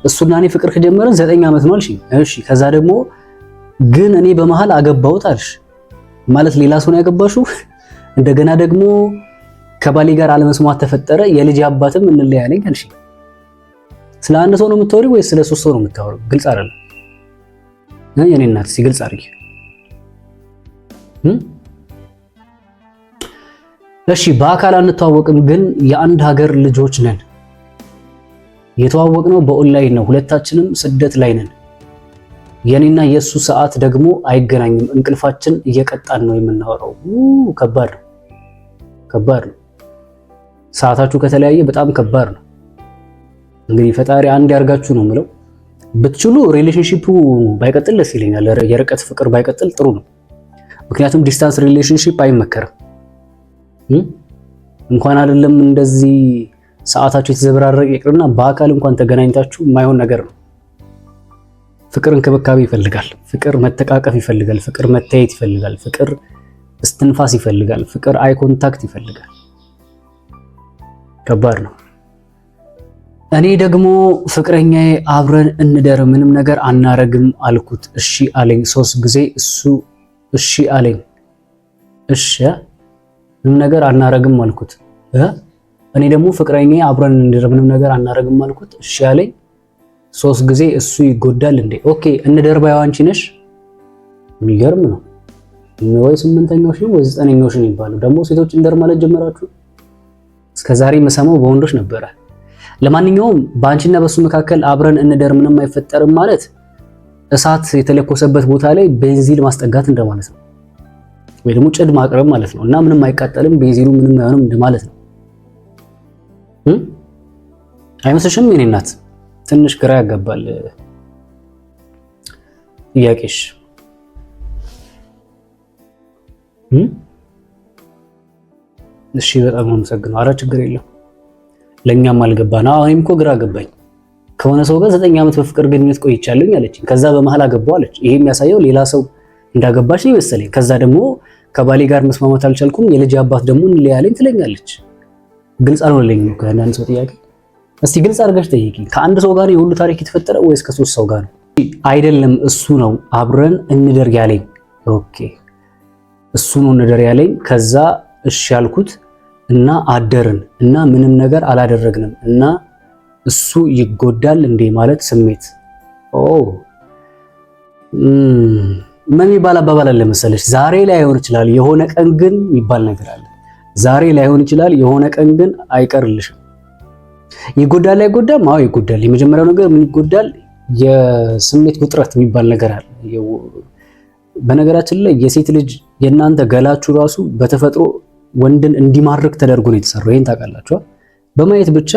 እሱና እኔ ፍቅር ከጀመረን 9 ዓመት ነው አልሽኝ። እሺ ከዛ ደግሞ ግን እኔ በመሃል አገባሁት አልሽ ማለት ሌላ ሰው ነው ያገባሽው? እንደገና ደግሞ ከባሌ ጋር አለመስማት ተፈጠረ። የልጅ አባትም እንለያያለን አልሽኝ። ስለ አንድ ሰው ነው የምታወሪው ወይስ ስለ 3 ሰው ነው የምታወሪው? ግልጽ አይደለም። የኔ እናት ሲግልጽ አድርጊ። እሺ በአካል አንተዋወቅም፣ ግን የአንድ ሀገር ልጆች ነን። የተዋወቅነው በኦንላይን ነው። ሁለታችንም ስደት ላይ ነን። የኔና የሱ ሰዓት ደግሞ አይገናኝም። እንቅልፋችን እየቀጣን ነው የምናወራው። ከባድ ነው። ሰዓታችሁ ከተለያየ በጣም ከባድ ነው። እንግዲህ ፈጣሪ አንድ ያርጋችሁ ነው የምለው። ብትችሉ ሪሌሽንሺፑ ባይቀጥል ደስ ይለኛል። የርቀት ፍቅር ባይቀጥል ጥሩ ነው። ምክንያቱም ዲስታንስ ሪሌሽንሺፕ አይመከርም። እንኳን አይደለም እንደዚህ ሰዓታችሁ የተዘበራረቀ ይቅርና በአካል እንኳን ተገናኝታችሁ የማይሆን ነገር ነው። ፍቅር እንክብካቤ ይፈልጋል። ፍቅር መተቃቀፍ ይፈልጋል። ፍቅር መታየት ይፈልጋል። ፍቅር እስትንፋስ ይፈልጋል። ፍቅር አይ ኮንታክት ይፈልጋል። ከባድ ነው። እኔ ደግሞ ፍቅረኛዬ አብረን እንደር ምንም ነገር አናረግም አልኩት። እሺ አለኝ 3 ጊዜ። እሱ እሺ አለኝ። እሺ ምንም ነገር አናረግም አልኩት። እኔ ደግሞ ፍቅረኛዬ አብረን እንደር ምንም ነገር አናረግም አልኩት። እሺ አለኝ 3 ጊዜ። እሱ ይጎዳል እንዴ? ኦኬ እንደር ባይዋ አንቺ ነሽ። የሚገርም ነው። ወይ 8ኛው ሺህ ወይ 9ኛው ሺህ ይባላል። ደግሞ ሴቶች እንደር ማለት ጀመራችሁ? እስከዛሬ የምሰማው በወንዶች ነበረ። ለማንኛውም በአንቺና በሱ መካከል አብረን እንደር ምንም አይፈጠርም ማለት እሳት የተለኮሰበት ቦታ ላይ ቤንዚል ማስጠጋት እንደማለት ነው፣ ወይ ደግሞ ጭድ ማቅረብ ማለት ነው። እና ምንም አይቃጠልም፣ ቤንዚሉ ምንም አይሆንም እንደማለት ነው። አይመስልሽም? የኔ እናት ትንሽ ግራ ያጋባል ጥያቄሽ። እሺ በጣም አመሰግናለሁ። ኧረ ችግር የለም። ለኛም አልገባና እኔም እኮ ግራ ገባኝ። ከሆነ ሰው ጋር 9 ዓመት በፍቅር ግንኙነት ቆይቻለሁ አለችኝ። ከዛ በመሃል አገባው አለች። ይሄ የሚያሳየው ሌላ ሰው እንዳገባሽ ነው መሰለኝ። ከዛ ደግሞ ከባሌ ጋር መስማማት አልቻልኩም፣ የልጅ አባት ደግሞ እንለያለኝ ትለኛለች። ግልጽ አልሆነልኝም እኮ አንዳንድ ሰው ጥያቄ። እስቲ ግልጽ አድርገሽ ጠይቂ። ከአንድ ሰው ጋር የሁሉ ታሪክ የተፈጠረ ወይስ ከ3 ሰው ጋር ነው? አይደለም እሱ ነው አብረን እንደር ያለኝ። ኦኬ እሱ ነው እንደር ያለኝ። ከዛ እሺ ያልኩት እና አደርን እና ምንም ነገር አላደረግንም እና እሱ ይጎዳል እንዴ ማለት ስሜት። ምን የሚባል አባባል አለ መሰለሽ? ዛሬ ላይ አይሆን ይችላል የሆነ ቀን ግን የሚባል ነገር አለ። ዛሬ ላይ አይሆን ይችላል የሆነ ቀን ግን አይቀርልሽም። ይጎዳል አይጎዳም? አዎ ይጎዳል። የመጀመሪያው ነገር ምን ይጎዳል? የስሜት ውጥረት የሚባል ነገር አለ። በነገራችን ላይ የሴት ልጅ የእናንተ ገላችሁ ራሱ በተፈጥሮ ወንድን እንዲማርክ ተደርጎ ነው የተሰራው። ይሄን ታውቃላችሁ። በማየት ብቻ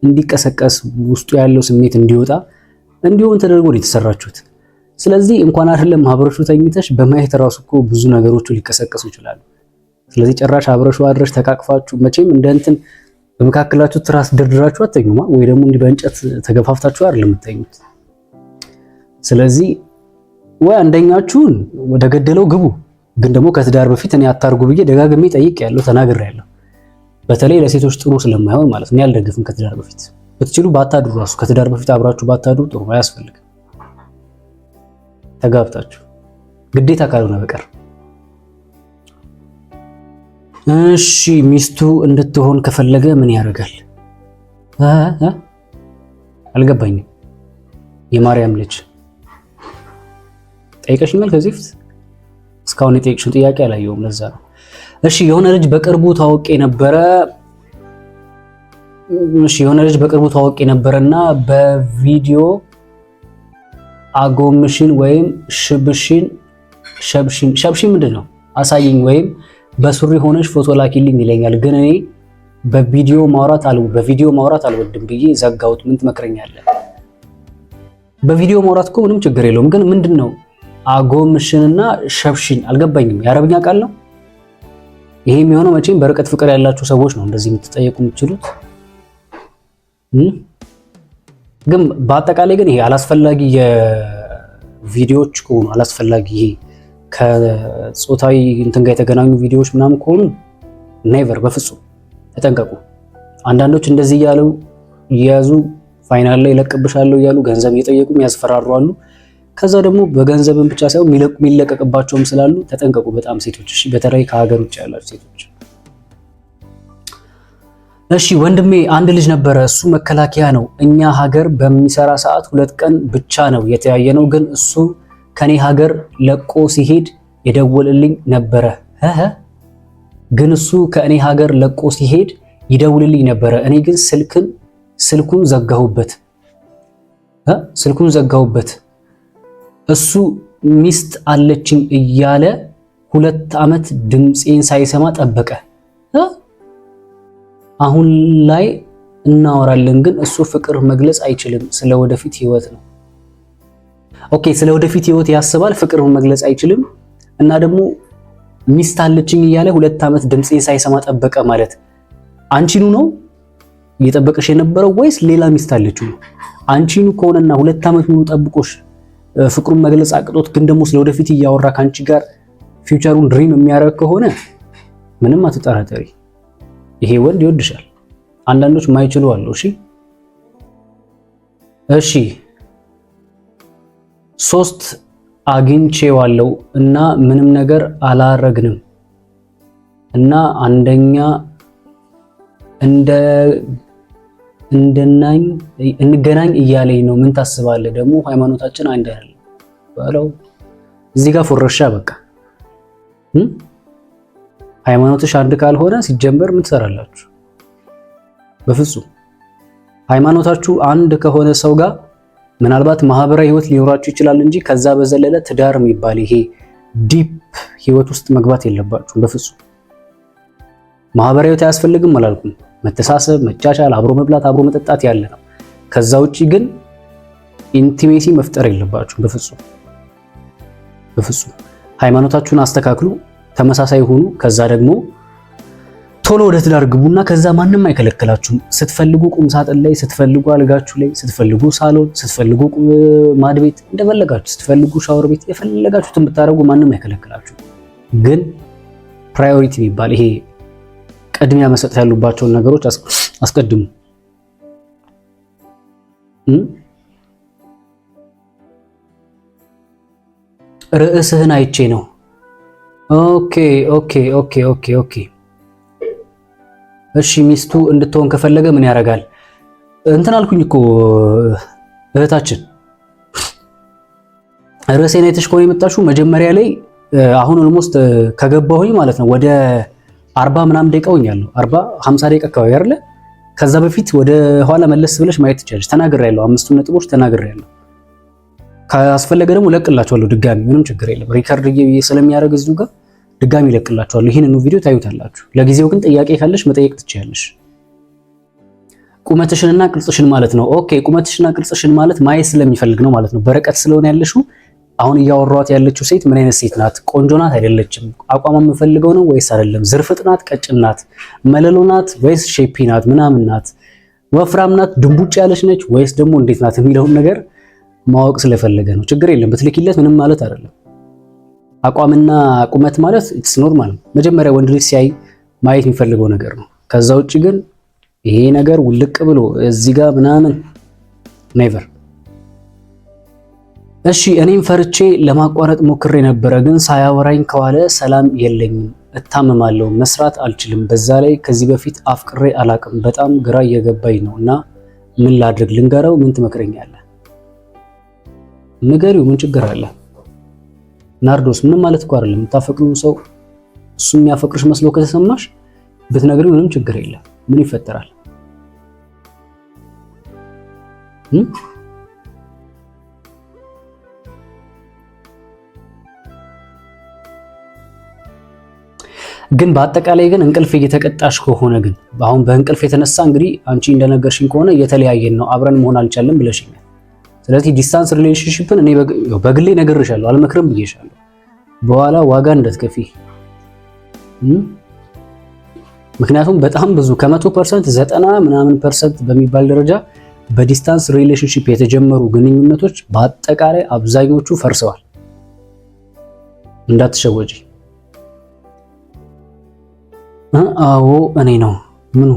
እንዲቀሰቀስ ውስጡ ያለው ስሜት እንዲወጣ እንዲሆን ተደርጎ ነው የተሰራችሁት። ስለዚህ እንኳን አይደለም አብረሹ ተኝተሽ በማየት ራሱ እኮ ብዙ ነገሮች ሊቀሰቀሱ ይችላሉ። ስለዚህ ጭራሽ አብረሹ አድረሽ ተቃቅፋችሁ መቼም እንደ እንትን በመካከላችሁ ትራስ ደርድራችሁ አትተኙማ፣ ወይ ደግሞ እንዲህ በእንጨት ተገፋፍታችሁ አይደለም የምትተኙት። ስለዚህ ወይ አንደኛችሁን ወደ ገደለው ግቡ። ግን ደግሞ ከትዳር በፊት እኔ አታርጉ ብዬ ደጋግሜ ጠይቄያለሁ፣ ተናግሬያለሁ። በተለይ ለሴቶች ጥሩ ስለማይሆን ማለት ነው። ያልደግፍም ከትዳር በፊት ብትችሉ ባታድሩ፣ ራሱ ከትዳር በፊት አብራችሁ ባታድሩ ጥሩ አያስፈልግም። ተጋብታችሁ ግዴታ ካልሆነ በቀር። እሺ ሚስቱ እንድትሆን ከፈለገ ምን ያደርጋል? አልገባኝም። የማርያም ልጅ ጠይቀሽኛል ከዚህ ፊት? እስካሁን የጠየቅሽው ጥያቄ አላየሁም፣ ለዛ ነው። እሺ የሆነ ልጅ በቅርቡ ታወቂ ነበረና በቪዲዮ አጎምሽን ወይም ሸብሽን ምንድን ነው አሳይኝ፣ ወይም በሱሪ ሆነሽ ፎቶ ላኪልኝ ይለኛል። ግን እኔ በቪዲዮ ማውራት አልወድም ብዬ ዘጋሁት። ምን ትመክረኛለህ? በቪዲዮ ማውራት እኮ ምንም ችግር የለውም። ግን ምንድን ነው አጎምሽንና ሸብሽን? አልገባኝም። የአረብኛ ቃል ነው? ይሄ የሚሆነው መቼም በርቀት ፍቅር ያላችሁ ሰዎች ነው እንደዚህ የምትጠየቁ የምትችሉት። ግን በአጠቃላይ ግን ይሄ አላስፈላጊ የቪዲዮዎች ከሆኑ አላስፈላጊ ይሄ ከጾታዊ እንትን ጋር የተገናኙ ቪዲዮዎች ምናምን ከሆኑ ኔቨር በፍጹም ተጠንቀቁ። አንዳንዶች እንደዚህ እያሉ እየያዙ ፋይናል ላይ ይለቅብሻለሁ እያሉ ገንዘብ እየጠየቁ ያስፈራሩ አሉ። ከዛ ደግሞ በገንዘብን ብቻ ሳይሆን የሚለቀቅባቸውም ስላሉ ተጠንቀቁ በጣም ሴቶች። እሺ በተለይ ከሀገር ውጭ ያላችሁ ሴቶች። እሺ ወንድሜ አንድ ልጅ ነበረ፣ እሱ መከላከያ ነው። እኛ ሀገር በሚሰራ ሰዓት 2 ቀን ብቻ ነው የተያየ ነው። ግን እሱ ከኔ ሀገር ለቆ ሲሄድ የደወልልኝ ነበረ። ግን እሱ ከእኔ ሀገር ለቆ ሲሄድ ይደውልልኝ ነበረ። እኔ ግን ስልኩን ዘጋሁበት። እሱ ሚስት አለችኝ እያለ 2 ዓመት ድምፄን ሳይሰማ ጠበቀ። አሁን ላይ እናወራለን፣ ግን እሱ ፍቅር መግለጽ አይችልም። ስለ ወደፊት ህይወት ነው። ኦኬ ስለ ወደፊት ህይወት ያስባል፣ ፍቅር መግለጽ አይችልም። እና ደግሞ ሚስት አለችኝ እያለ 2 ዓመት ድምፄን ሳይሰማ ጠበቀ ማለት አንቺኑ ነው እየጠበቀሽ የነበረው ወይስ ሌላ ሚስት አለችው ነው? አንቺኑ ከሆነና 2 ዓመት ሙሉ ጠብቆሽ ፍቅሩን መግለጽ አቅጦት ግን ደግሞ ስለ ወደፊት እያወራ ካንቺ ጋር ፊውቸሩን ድሪም የሚያደርግ ከሆነ ምንም አትጠራጠሪ፣ ይሄ ወንድ ይወድሻል። አንዳንዶች ማይችሉ አሉ። እሺ 3 አግኝቼዋለሁ እና ምንም ነገር አላረግንም እና አንደኛ እንገናኝ እያለኝ ነው። ምን ታስባለህ? ደግሞ ሃይማኖታችን አንድ አይደለም ባለው እዚህ ጋር ፎረሻ በቃ ሃይማኖትሽ አንድ ካልሆነ ሲጀመር ምን ትሰራላችሁ? በፍጹም ሃይማኖታችሁ አንድ ከሆነ ሰው ጋር ምናልባት ማህበራዊ ህይወት ሊኖራችሁ ይችላል እንጂ ከዛ በዘለለ ትዳር የሚባል ይሄ ዲፕ ህይወት ውስጥ መግባት የለባችሁም በፍጹም። ማህበራዊ ህይወት አያስፈልግም አላልኩም። መተሳሰብ፣ መቻቻል፣ አብሮ መብላት፣ አብሮ መጠጣት ያለ ነው። ከዛ ውጪ ግን ኢንቲሜሲ መፍጠር የለባችሁም በፍጹም። ሃይማኖታችሁን አስተካክሉ፣ ተመሳሳይ ሁኑ። ከዛ ደግሞ ቶሎ ወደ ትዳር ግቡና ከዛ ማንም አይከለክላችሁም። ስትፈልጉ ቁም ሳጥን ላይ፣ ስትፈልጉ አልጋችሁ ላይ፣ ስትፈልጉ ሳሎን፣ ስትፈልጉ ማድ ቤት እንደፈለጋችሁ፣ ስትፈልጉ ሻወር ቤት የፈለጋችሁትን ብታደርጉ ማንም አይከለክላችሁም። ግን ፕራዮሪቲ የሚባል ይሄ ቅድሚያ መሰጠት ያሉባቸውን ነገሮች አስቀድሙ። ርዕስህን አይቼ ነው። ኦኬ። እሺ ሚስቱ እንድትሆን ከፈለገ ምን ያደርጋል? እንትን አልኩኝ እኮ እህታችን፣ ርዕሴን አይተሽ ከሆነ የመጣሽው መጀመሪያ ላይ አሁን ኦልሞስት ከገባሁኝ ማለት ነው ወደ 40 ምናምን ደቂቃ ሆኛለሁ። 50 ደቂቃ አካባቢ አይደለ? ከዛ በፊት ወደ ኋላ መለስ ብለሽ ማየት ትችላለሽ። ተናግሬያለሁ፣ 5 ነጥቦች ተናግሬያለሁ። ካስፈለገ ደግሞ ለቅላችኋለሁ ድጋሚ፣ ምንም ችግር የለም። ሪከርድ ስለሚያደርግ እዚሁ ጋር ድጋሚ ለቅላችኋለሁ። ይሄንን ቪዲዮ ታዩታላችሁ። ለጊዜው ግን ጥያቄ ካለሽ መጠየቅ ትችያለሽ። ቁመትሽንና ቅርጽሽን ማለት ነው። ኦኬ ቁመትሽንና ቅርጽሽን ማለት ማየት ስለሚፈልግ ነው ማለት ነው። በርቀት ስለሆነ ያለሽው አሁን እያወራኋት ያለችው ሴት ምን አይነት ሴት ናት? ቆንጆ ናት አይደለችም? አቋሟ የምፈልገው ነው ወይስ አይደለም? ዝርፍጥ ናት? ቀጭን ናት? መለሎ ናት ወይስ ሼፒ ናት? ምናምን ናት? ወፍራም ናት? ድንቡጭ ያለች ነች ወይስ ደግሞ እንዴት ናት የሚለውን ነገር ማወቅ ስለፈለገ ነው። ችግር የለም ብትልኪለት ምንም ማለት አይደለም። አቋምና ቁመት ማለት ኢትስ ኖርማል። መጀመሪያ ወንድ ልጅ ሲያይ ማየት የሚፈልገው ነገር ነው። ከዛ ውጪ ግን ይሄ ነገር ውልቅ ብሎ እዚህ ጋር ምናምን ኔቨር። እሺ እኔም ፈርቼ ለማቋረጥ ሞክሬ ነበረ፣ ግን ሳያወራኝ ከዋለ ሰላም የለኝም፣ እታመማለሁ፣ መስራት አልችልም። በዛ ላይ ከዚህ በፊት አፍቅሬ አላቅም። በጣም ግራ እየገባኝ ነው እና ምን ላድርግ? ልንገረው? ምን ትመክረኛለህ? ንገሪው፣ ምን ችግር አለ? ናርዶስ ምንም ማለት እኮ አይደለም። የምታፈቅሪው ሰው እሱ የሚያፈቅርሽ መስሎ ከተሰማሽ ብትነግሪው ምንም ችግር የለም። ምን ይፈጠራል? ግን በአጠቃላይ ግን እንቅልፍ እየተቀጣሽ ከሆነ ግን አሁን በእንቅልፍ የተነሳ እንግዲህ አንቺ እንደነገርሽኝ ከሆነ እየተለያየን ነው፣ አብረን መሆን አልቻለም ብለሽኛል። ስለዚህ ዲስታንስ ሪሌሽንሺፕን እኔ በግሌ ነግሬሻለሁ፣ አልመክርም ብዬሻለሁ። በኋላ ዋጋ እንዳትከፊ። ምክንያቱም በጣም ብዙ ከ100% 90 ምናምን ፐርሰንት በሚባል ደረጃ በዲስታንስ ሪሌሽንሺፕ የተጀመሩ ግንኙነቶች በአጠቃላይ አብዛኞቹ ፈርሰዋል። እንዳትሸወጂ። አዎ እኔ ነው ምኑ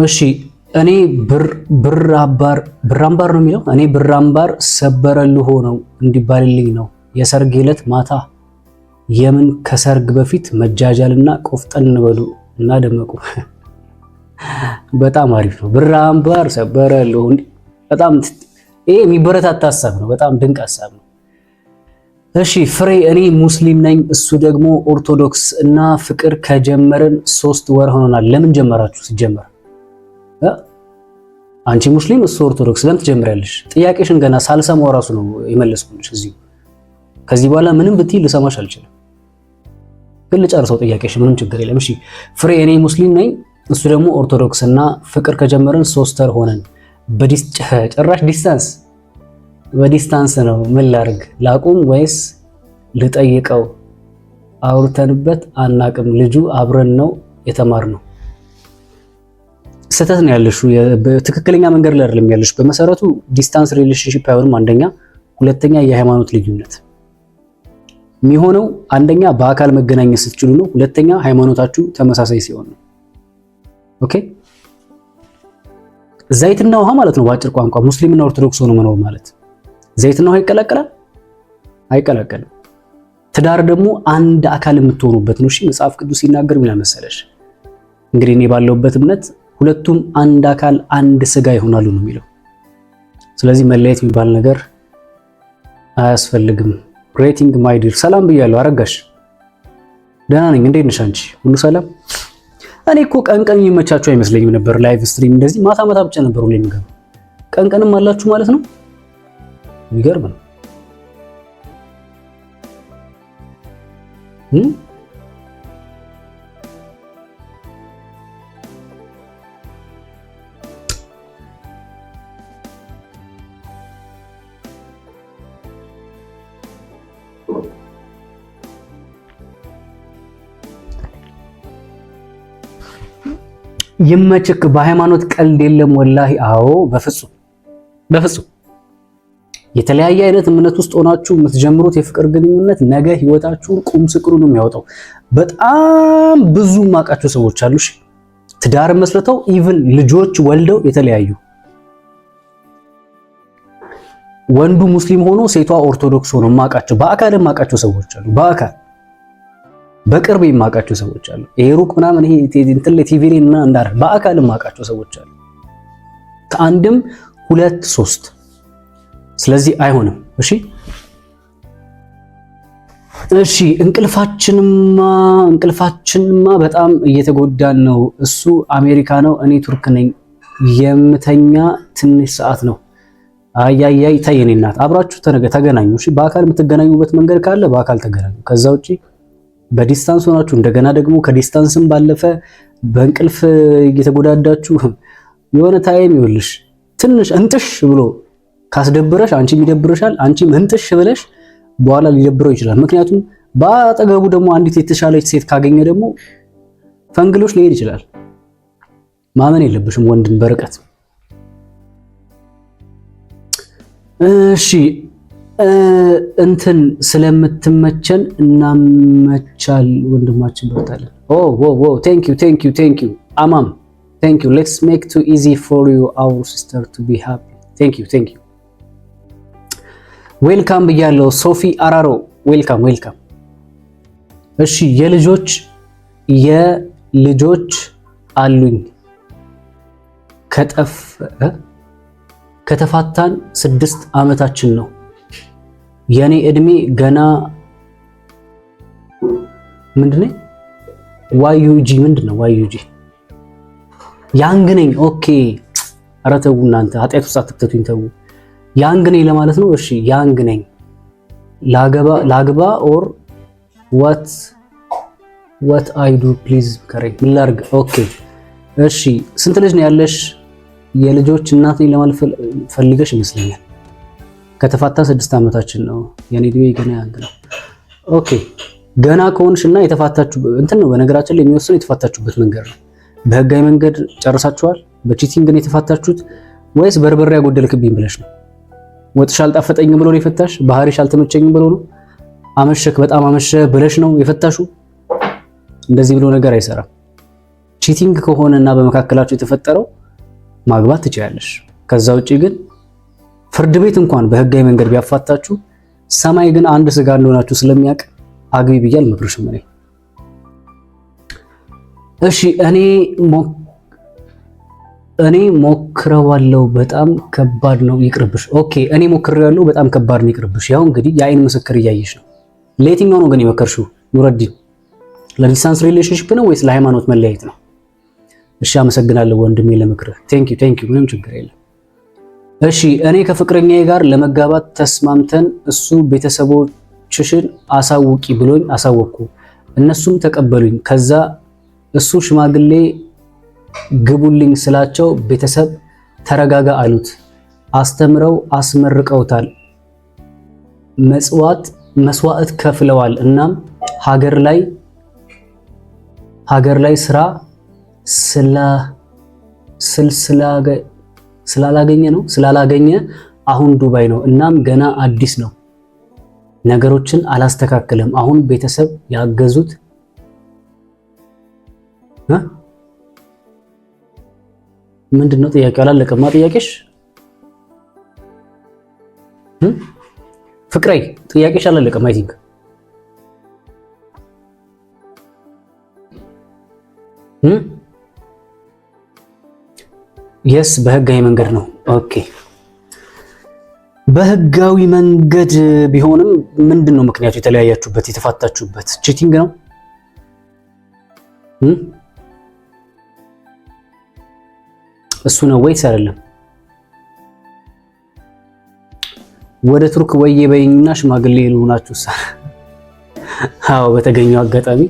እሺ እኔ ብር አምባር ነው የሚለው። እኔ ብር አምባር ሰበረልሆ ነው እንዲባልልኝ ነው። የሰርግ ዕለት ማታ የምን ከሰርግ በፊት መጃጃልና ቆፍጠን በሉ እና ደመቁ። በጣም አሪፍ ነው። ብር አምባር ሰበረልሆ በጣም ይሄ የሚበረታታ ሀሳብ ነው። በጣም ድንቅ ሀሳብ ነው። እሺ ፍሬ እኔ ሙስሊም ነኝ፣ እሱ ደግሞ ኦርቶዶክስ እና ፍቅር ከጀመርን 3 ወር ሆኖናል። ለምን ጀመራችሁ ሲጀመር? አንቺ ሙስሊም እሱ ኦርቶዶክስ ለምን ትጀምሪያለሽ? ጥያቄሽን ገና ሳልሰማው ራሱ ነው የመለስኩልሽ። ከዚህ በኋላ ምንም ብትይ ልሰማሽ አልችልም። ግን ልጨርሰው ጥያቄሽ፣ ምንም ችግር የለም። እሺ ፍሬ እኔ ሙስሊም ነኝ፣ እሱ ደግሞ ኦርቶዶክስ እና ፍቅር ከጀመርን 3 ወር ሆነን። ጭራሽ በዲስታንስ ነው። ምን ላርግ? ላቁም ወይስ ልጠይቀው? አውርተንበት አናቅም። ልጁ አብረን ነው የተማርነው። ስህተት ነው ያለሽው። በትክክለኛ መንገድ ላይ አይደለም ያለሽ። በመሰረቱ ዲስታንስ ሪሌሽንሺፕ አይሆንም። አንደኛ፣ ሁለተኛ የሃይማኖት ልዩነት የሚሆነው አንደኛ በአካል መገናኘት ስትችሉ ነው። ሁለተኛ ሃይማኖታችሁ ተመሳሳይ ሲሆን ነው። ኦኬ። ዘይትና ውሃ ማለት ነው በአጭር ቋንቋ። ሙስሊምና ኦርቶዶክስ ሆኖ መኖር ማለት ዘይትና ውሃ ይቀላቀላል? አይቀላቀልም። ትዳር ደግሞ አንድ አካል የምትሆኑበት ነው። እሺ መጽሐፍ ቅዱስ ሲናገር ምን መሰለሽ? እንግዲህ እኔ ባለሁበት እምነት ሁለቱም አንድ አካል አንድ ስጋ ይሆናሉ ነው የሚለው። ስለዚህ መለየት የሚባል ነገር አያስፈልግም። ግሬቲንግ ማይ ዲር ሰላም ብያለሁ። አረጋሽ ደህና ነኝ። እንዴት ነሽ አንቺ? ሁሉ ሰላም? እኔ እኮ ቀን የሚመቻችሁ አይመስለኝም ነበር። ላይቭ ስትሪም እንደዚህ ማታ ብቻ ነበር ሁሌ የሚገርም። ቀንም አላችሁ ማለት ነው። የሚገርም ነው። ይመችክ። በሃይማኖት ቀልድ የለም ወላሂ። አዎ በፍጹም የተለያየ አይነት እምነት ውስጥ ሆናችሁ የምትጀምሩት የፍቅር ግንኙነት ነገ ህይወታችሁን ቁም ስቅሉ ነው የሚያወጣው። በጣም ብዙ ማቃቸው ሰዎች አሉ ትዳር መስርተው ኢቭን ልጆች ወልደው የተለያዩ። ወንዱ ሙስሊም ሆኖ ሴቷ ኦርቶዶክስ ሆኖ ማቃቸው በአካል ማቃቸው ሰዎች አሉ። በቅርብ የማውቃቸው ሰዎች አሉ። ይሄ ሩቅ ምናምን ይሄ እንትን ቲቪ ላይ እና እንዳር በአካል የማውቃቸው ሰዎች አሉ። ከአንድም 2 3። ስለዚህ አይሆንም። እሺ እንቅልፋችንማ በጣም እየተጎዳን ነው። እሱ አሜሪካ ነው፣ እኔ ቱርክ ነኝ። የምተኛ ትንሽ ሰዓት ነው። አያያይ ተየኔ እናት አብራችሁ ተገናኙ። እሺ በአካል የምትገናኙበት መንገድ ካለ በአካል ተገናኙ። ከዛ ውጪ በዲስታንስ ሆናችሁ እንደገና ደግሞ ከዲስታንስም ባለፈ በእንቅልፍ እየተጎዳዳችሁ የሆነ ታይም ይኸውልሽ ትንሽ እንጥሽ ብሎ ካስደብረሽ አንቺም ይደብርሻል። አንቺም እንጥሽ ብለሽ በኋላ ሊደብረው ይችላል። ምክንያቱም በአጠገቡ ደግሞ አንዲት የተሻለች ሴት ካገኘ ደግሞ ፈንግሎሽ ሊሄድ ይችላል። ማመን የለብሽም ወንድን በርቀት። እሺ እንትን ስለምትመቸን እናመቻል ወንድማችን በርታለን። ቴንክ ዩ አማም ቴንክ ዩ ሌትስ ሜክ ቱ ኢዚ ፎር ዩ አወር ሲስተር ቱ ቢ ሃፒ ቴንክ ዩ ዌልካም ብያለሁ። ሶፊ አራሮ ዌልካም። እሺ የልጆች አሉኝ ከተፋታን 6 ዓመታችን ነው። የኔ እድሜ ገና ምንድነው? ዋዩጂ ምንድነው? ዋዩጂ ያንግ ነኝ። ኦኬ ኧረ ተው እናንተ ኃጢአት ውስጥ አትክተቱኝ ተው። ያንግ ነኝ ለማለት ነው። እሺ ያንግ ነኝ ላግባ ኦር what I do please ከረኝ ምን ላድርግ? ኦኬ እሺ ስንት ልጅ ነው ያለሽ? የልጆች እናት ነኝ ለማለት ፈልገሽ ይመስለኛል። ከተፋታ 6 ዓመታችን ነው። የኔ ዲዌ ገና ያንተ ነው። ኦኬ ገና ከሆንሽና የተፋታችሁ እንትን ነው በነገራችን ላይ የሚወስነው የተፋታችሁበት መንገድ ነው። በህጋዊ መንገድ ጨርሳችኋል? በቺቲንግ ግን የተፋታችሁት ወይስ በርበሬ ያጎደልክብኝ ብለሽ ነው? ወጥሽ አልጣፈጠኝም ብሎ ነው የፈታሽ? ባህሪሽ አልተመቸኝም ብሎ ነው? አመሸክ በጣም አመሸ ብለሽ ነው የፈታሹ? እንደዚህ ብሎ ነገር አይሰራም። ቺቲንግ ከሆነና በመካከላችሁ የተፈጠረው ማግባት ትችያለሽ። ከዛ ውጪ ግን ፍርድ ቤት እንኳን በህጋዊ መንገድ ቢያፋታችሁ ሰማይ ግን አንድ ስጋ እንደሆናችሁ ስለሚያውቅ አግቢ ብዬ አልመክርሽም እኔ። እሺ እኔ ሞክረዋለሁ በጣም ከባድ ነው ይቅርብሽ። ኦኬ እኔ ሞክሬዋለሁ በጣም ከባድ ነው ይቅርብሽ። ያው እንግዲህ የአይን ምስክር እያየሽ ነው። ለየትኛው ነው ግን የመከርሽው ኑረዲን? ለዲስታንስ ሪሌሽንሺፕ ነው ወይስ ለሃይማኖት መለያየት ነው? እሺ አመሰግናለሁ ወንድሜ ለምክርህ። ቴንክ ዩ ምንም ችግር የለም። እሺ እኔ ከፍቅረኛዬ ጋር ለመጋባት ተስማምተን እሱ ቤተሰቦችሽን አሳውቂ ብሎኝ አሳወቅኩ። እነሱም ተቀበሉኝ። ከዛ እሱ ሽማግሌ ግቡልኝ ስላቸው ቤተሰብ ተረጋጋ አሉት። አስተምረው አስመርቀውታል። መስዋዕት ከፍለዋል። እናም ሀገር ላይ ስራ ስላላገኘ አሁን ዱባይ ነው። እናም ገና አዲስ ነው። ነገሮችን አላስተካከለም። አሁን ቤተሰብ ያገዙት ምንድነው? ጥያቄው አላለቀማ። ጥያቄሽ ፍቅሬ ጥያቄሽ አላለቀም። አይ ቲንክ የስ በህጋዊ መንገድ ነው። ኦኬ በህጋዊ መንገድ ቢሆንም ምንድነው ምክንያቱ የተለያያችሁበት የተፋታችሁበት? ቺቲንግ ነው? እሱ ነው ወይስ አይደለም? ወደ ቱርክ ወዬ በይኝና ሽማግሌ ልሆናችሁ። አዎ በተገኘው አጋጣሚ።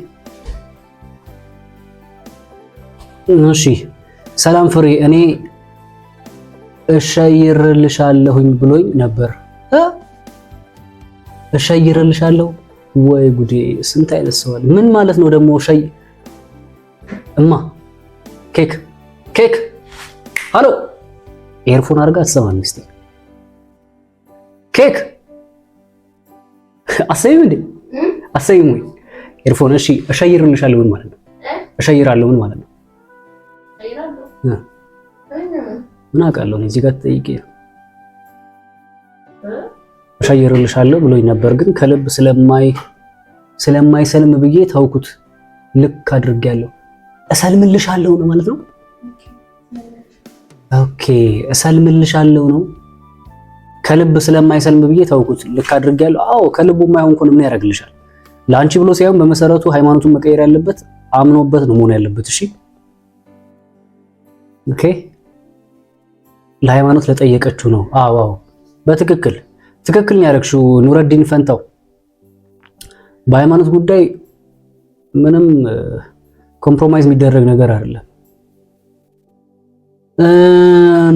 እሺ ሰላም ፍሬ፣ እኔ እሸይርልሻለሁኝ ብሎኝ ነበር። እሸይርልሻለሁ? ወይ ጉዴ! ስንት አይነት ሰው አለ። ምን ማለት ነው ደግሞ እማ ኬክ አሎ፣ ኤርፎን አድርጋ አትሰማም ሚስቴ። ኬክ አሰይም እንዴ? አሰይም ወይ ኤርፎን? እሺ እሸይርልሻለሁ ምን ማለት ነው? እሸይራለሁ ምን ማለት ነው? ምን አውቃለሁ እዚህ ጋር ተጠይቄ እሸይርልሻለሁ ብሎኝ ነበር፣ ግን ከልብ ስለማይሰልም ብዬ ታውኩት። ልክ አድርጌያለሁ። እሰልምልሻለሁ ነው ማለት ነው። ኦኬ እሰልምልሻለሁ ነው። ከልብ ስለማይሰልም ብዬ ታውኩት። ልክ አድርጌያለሁ። አዎ ከልቡ የማይሆን ከሆነ ምን ያደርግልሻል? ለአንቺ ብሎ ሳይሆን በመሰረቱ ሃይማኖቱን መቀየር ያለበት አምኖበት ነው መሆን ያለበት። እሺ ኦኬ ለሃይማኖት ለጠየቀችው ነው። አዎ በትክክል ነው ያደረግሽው ኑረዲን ፈንታው። በሃይማኖት ጉዳይ ምንም ኮምፕሮማይዝ የሚደረግ ነገር አይደለም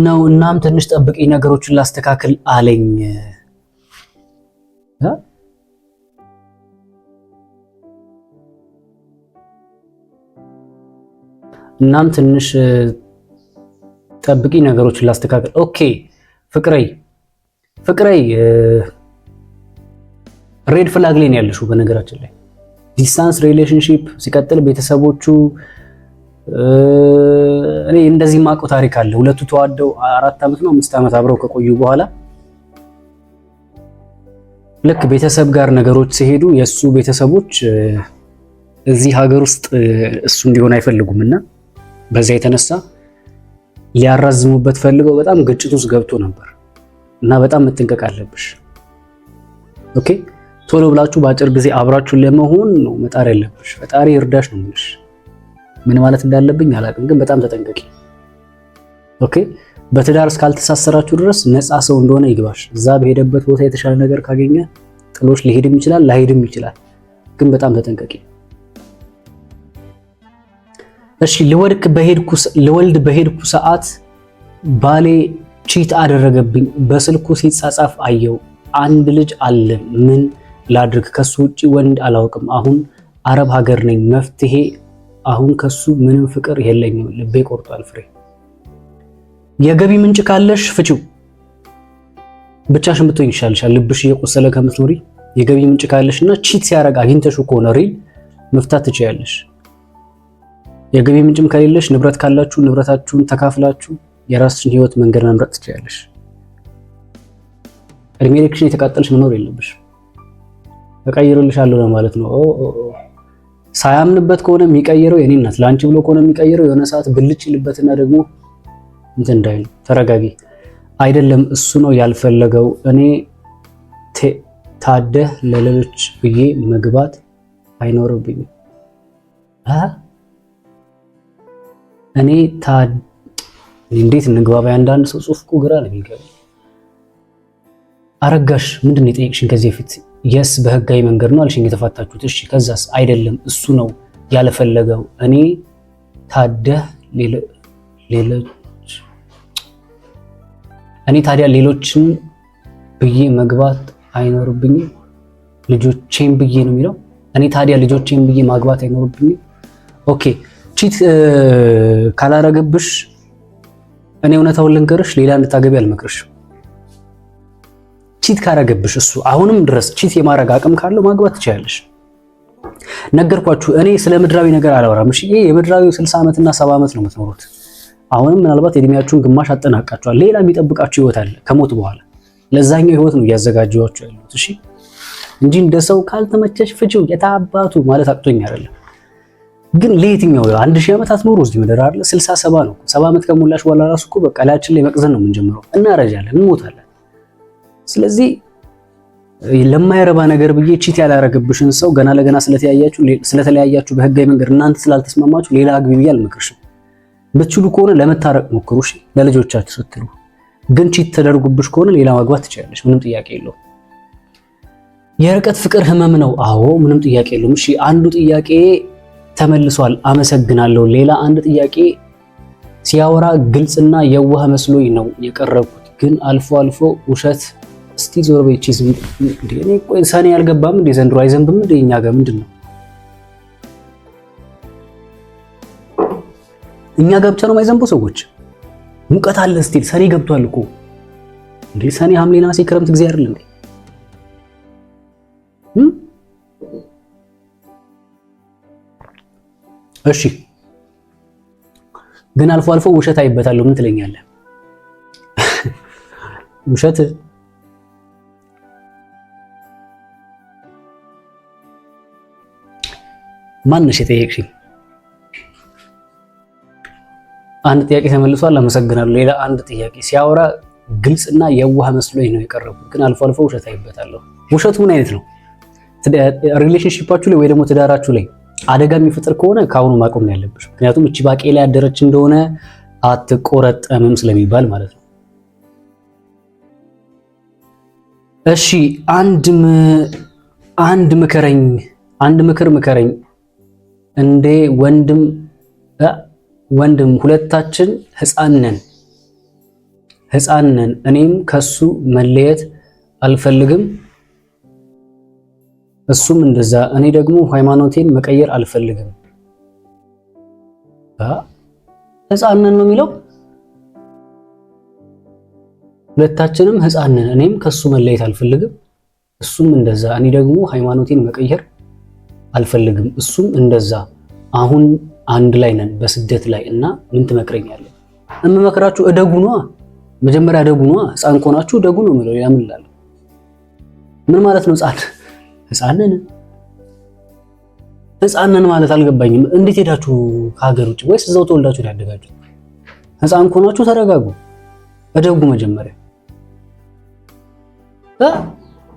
ነው። እናም ትንሽ ጠብቂ ነገሮችን ላስተካክል አለኝ። እናም ትንሽ ጠብቂ ነገሮችን ላስተካክል። ኦኬ ፍቅሬ ሬድ ፍላግ ላይ ነው ያለሽው። በነገራችን ላይ ዲስታንስ ሪሌሽንሺፕ ሲቀጥል ቤተሰቦቹ እኔ እንደዚህ ማውቀው ታሪክ አለ። ሁለቱ ተዋደው 4 ዓመት ነው 5 ዓመት አብረው ከቆዩ በኋላ ልክ ቤተሰብ ጋር ነገሮች ሲሄዱ የሱ ቤተሰቦች እዚህ ሀገር ውስጥ እሱ እንዲሆን አይፈልጉምና በዛ የተነሳ ሊያራዝሙበት ፈልገው በጣም ግጭት ውስጥ ገብቶ ነበር እና በጣም መጠንቀቅ አለብሽ። ኦኬ ቶሎ ብላችሁ በአጭር ጊዜ አብራችሁ ለመሆን ነው መጣር ያለብሽ። ፈጣሪ እርዳሽ ነው የምልሽ። ምን ማለት እንዳለብኝ አላውቅም፣ ግን በጣም ተጠንቀቂ። ኦኬ በትዳር እስካልተሳሰራችሁ ድረስ ነፃ ሰው እንደሆነ ይግባሽ። እዛ በሄደበት ቦታ የተሻለ ነገር ካገኘ ጥሎሽ ሊሄድም ይችላል ላይሄድም ይችላል፣ ግን በጣም ተጠንቀቂ። እሺ ልወልድ በሄድኩ ሰዓት ባሌ ቺት አደረገብኝ። በስልኩ ሲጻጻፍ አየው። አንድ ልጅ አለን። ምን ላድርግ? ከሱ ውጪ ወንድ አላውቅም። አሁን አረብ ሀገር ነኝ። መፍትሄ አሁን ከሱ ምንም ፍቅር የለኝም። ልቤ ቆርጧል። ፍሬ የገቢ ምንጭ ካለሽ ፍቺው። ብቻሽን ብትሆኝ ይሻልሻል። ልብሽ እየቆሰለ ከምትኖሪ የገቢ ምንጭ ካለሽና ቺት ሲያረግ አግኝተሽው ከሆነ ሪል መፍታት ትችያለሽ። የገቢ ምንጭም ከሌለሽ ንብረት ካላችሁ ንብረታችሁን ተካፍላችሁ የራስሽን ህይወት መንገድ መምረጥ ትችያለሽ። እድሜ ልክሽን የተቃጠልሽ መኖር የለብሽ። እቀይርልሻለሁ ለማለት ነው። ሳያምንበት ከሆነ የሚቀይረው የኔ እናት ላንቺ ብሎ ከሆነ የሚቀይረው የሆነ ሰዓት ብልጭ ይልበትና ደግሞ እንትን እንዳይል። ተረጋጊ። አይደለም እሱ ነው ያልፈለገው። እኔ ታደህ ለሌሎች ብዬ መግባት አይኖርብኝም። እኔ እንዴት እንግባባ? አንዳንድ ሰው ጽሁፍ እኮ ግራ ነው የሚገባው። አረጋሽ ምንድን ነው የጠየቅሽኝ ከዚህ በፊት? የስ በህጋዊ መንገድ ነው አልሽኝ የተፋታችሁት። እሺ ከዛስ? አይደለም እሱ ነው ያልፈለገው። እኔ ታዲያ ሌሎችን ብዬ መግባት አይኖርብኝም። ልጆቼን ብዬ ነው የሚለው። እኔ ታዲያ ልጆቼን ብዬ ማግባት አይኖርብኝም። ኦኬ ቺት ካላረገብሽ እኔ እውነታውን ልንገርሽ፣ ሌላ እንድታገቢ አልመክርሽ። ቺት ካረገብሽ እሱ አሁንም ድረስ ቺት የማረግ አቅም ካለው ማግባት ትችላለሽ። ነገርኳችሁ። እኔ ስለ ምድራዊ ነገር አላወራም። እሺ ይሄ የምድራዊው 60 ዓመት እና 70 ዓመት ነው የምትኖሩት። አሁንም ምናልባት የእድሜያችሁን ግማሽ አጠናቃችኋል። ሌላ የሚጠብቃችሁ ህይወት አለ ከሞት በኋላ። ለዛኛው ህይወት ነው እያዘጋጀኋችሁ ያሉት። እሺ እንጂ እንደ ሰው ካልተመቸሽ ፍቺው የታባቱ ማለት አቅቶኝ አይደለም። ግን ለየትኛው 1000 ዓመት አትኖሩ እዚህ ምድር አይደል? 60 70 ነው። 70 ዓመት ከሞላሽ በኋላ ራሱ እኮ በቃ ላያችን ላይ መቅዘን ነው የምንጀምረው። እናረጃለን፣ እንሞታለን። ስለዚህ ለማይረባ ነገር ብዬ ቺት ያላረገብሽን ሰው ገና ለገና ስለተለያያችሁ በህጋዊ መንገድ እናንተ ስላልተስማማችሁ ሌላ አግቢ ብዬ አልመክርሽም። ብትችሉ ከሆነ ለመታረቅ ሞክሩ፣ እሺ ለልጆቻችሁ ስትሉ። ግን ቺት ተደርጉብሽ ከሆነ ሌላ ማግባት ትችላለሽ፣ ምንም ጥያቄ የለውም። የርቀት ፍቅር ህመም ነው። አዎ ምንም ጥያቄ የለውም። እሺ አንዱ ጥያቄ ተመልሷል፣ አመሰግናለሁ። ሌላ አንድ ጥያቄ ሲያወራ ግልጽና የዋህ መስሎኝ ነው የቀረብኩት፣ ግን አልፎ አልፎ ውሸት። እስቲ ዞር በይ ቺዝ እንዴ! እኔ ቆይ ሰኔ ያልገባም እንዴ? ዘንድሮ አይዘንብም እንዴ? እኛ ጋር ምንድነው? እኛ ጋር ብቻ ነው የማይዘንበው ሰዎች? ሙቀት አለ ስቲል። ሰኔ ገብቷል እኮ እንዴ! ሰኔ፣ ሐምሌ፣ ነሐሴ ክረምት ጊዜ አይደል እንዴ? እሺ ግን አልፎ አልፎ ውሸት አይበታለሁ። ምን ትለኛለህ? ውሸት ማንሽ የጠየቅሽኝ? አንድ ጥያቄ ተመልሷል፣ አመሰግናለሁ። ሌላ አንድ ጥያቄ ሲያወራ ግልጽና የዋህ መስሎኝ ነው የቀረቡት፣ ግን አልፎ አልፎ ውሸት አይበታለሁ። ውሸቱ ምን አይነት ነው? ሪሌሽንሺፓችሁ ላይ ወይ ደግሞ ትዳራችሁ ላይ አደጋ የሚፈጥር ከሆነ ከአሁኑ ማቆም ነው ያለብሽ። ምክንያቱም እቺ ባቄላ ያደረች እንደሆነ አትቆረጠምም ስለሚባል ማለት ነው። እሺ አንድ ምክር ምከረኝ እንዴ ወንድም ሁለታችን ህፃን ነን። እኔም ከሱ መለየት አልፈልግም፣ እሱም እንደዛ። እኔ ደግሞ ሃይማኖቴን መቀየር አልፈልግም። ህፃን ነን ነው የሚለው። ሁለታችንም ህፃን ነን፣ እኔም ከሱ መለየት አልፈልግም፣ እሱም እንደዛ። እኔ ደግሞ ሃይማኖቴን መቀየር አልፈልግም፣ እሱም እንደዛ። አሁን አንድ ላይ ነን በስደት ላይ እና ምን ትመክረኛለህ? እምመክራችሁ እደጉ ነዋ። መጀመሪያ እደጉ ነዋ። ህፃን ከሆናችሁ እደጉ ነው የሚለው። ሌላ ምን እላለሁ? ምን ማለት ነው? ህፃን ነን ማለት አልገባኝም። እንዴት ሄዳችሁ ከሀገር ውጭ ወይስ እዛው ተወልዳችሁ ያደጋችሁ? ህፃን ከሆናችሁ ተረጋጉ፣ እደጉ መጀመሪያ።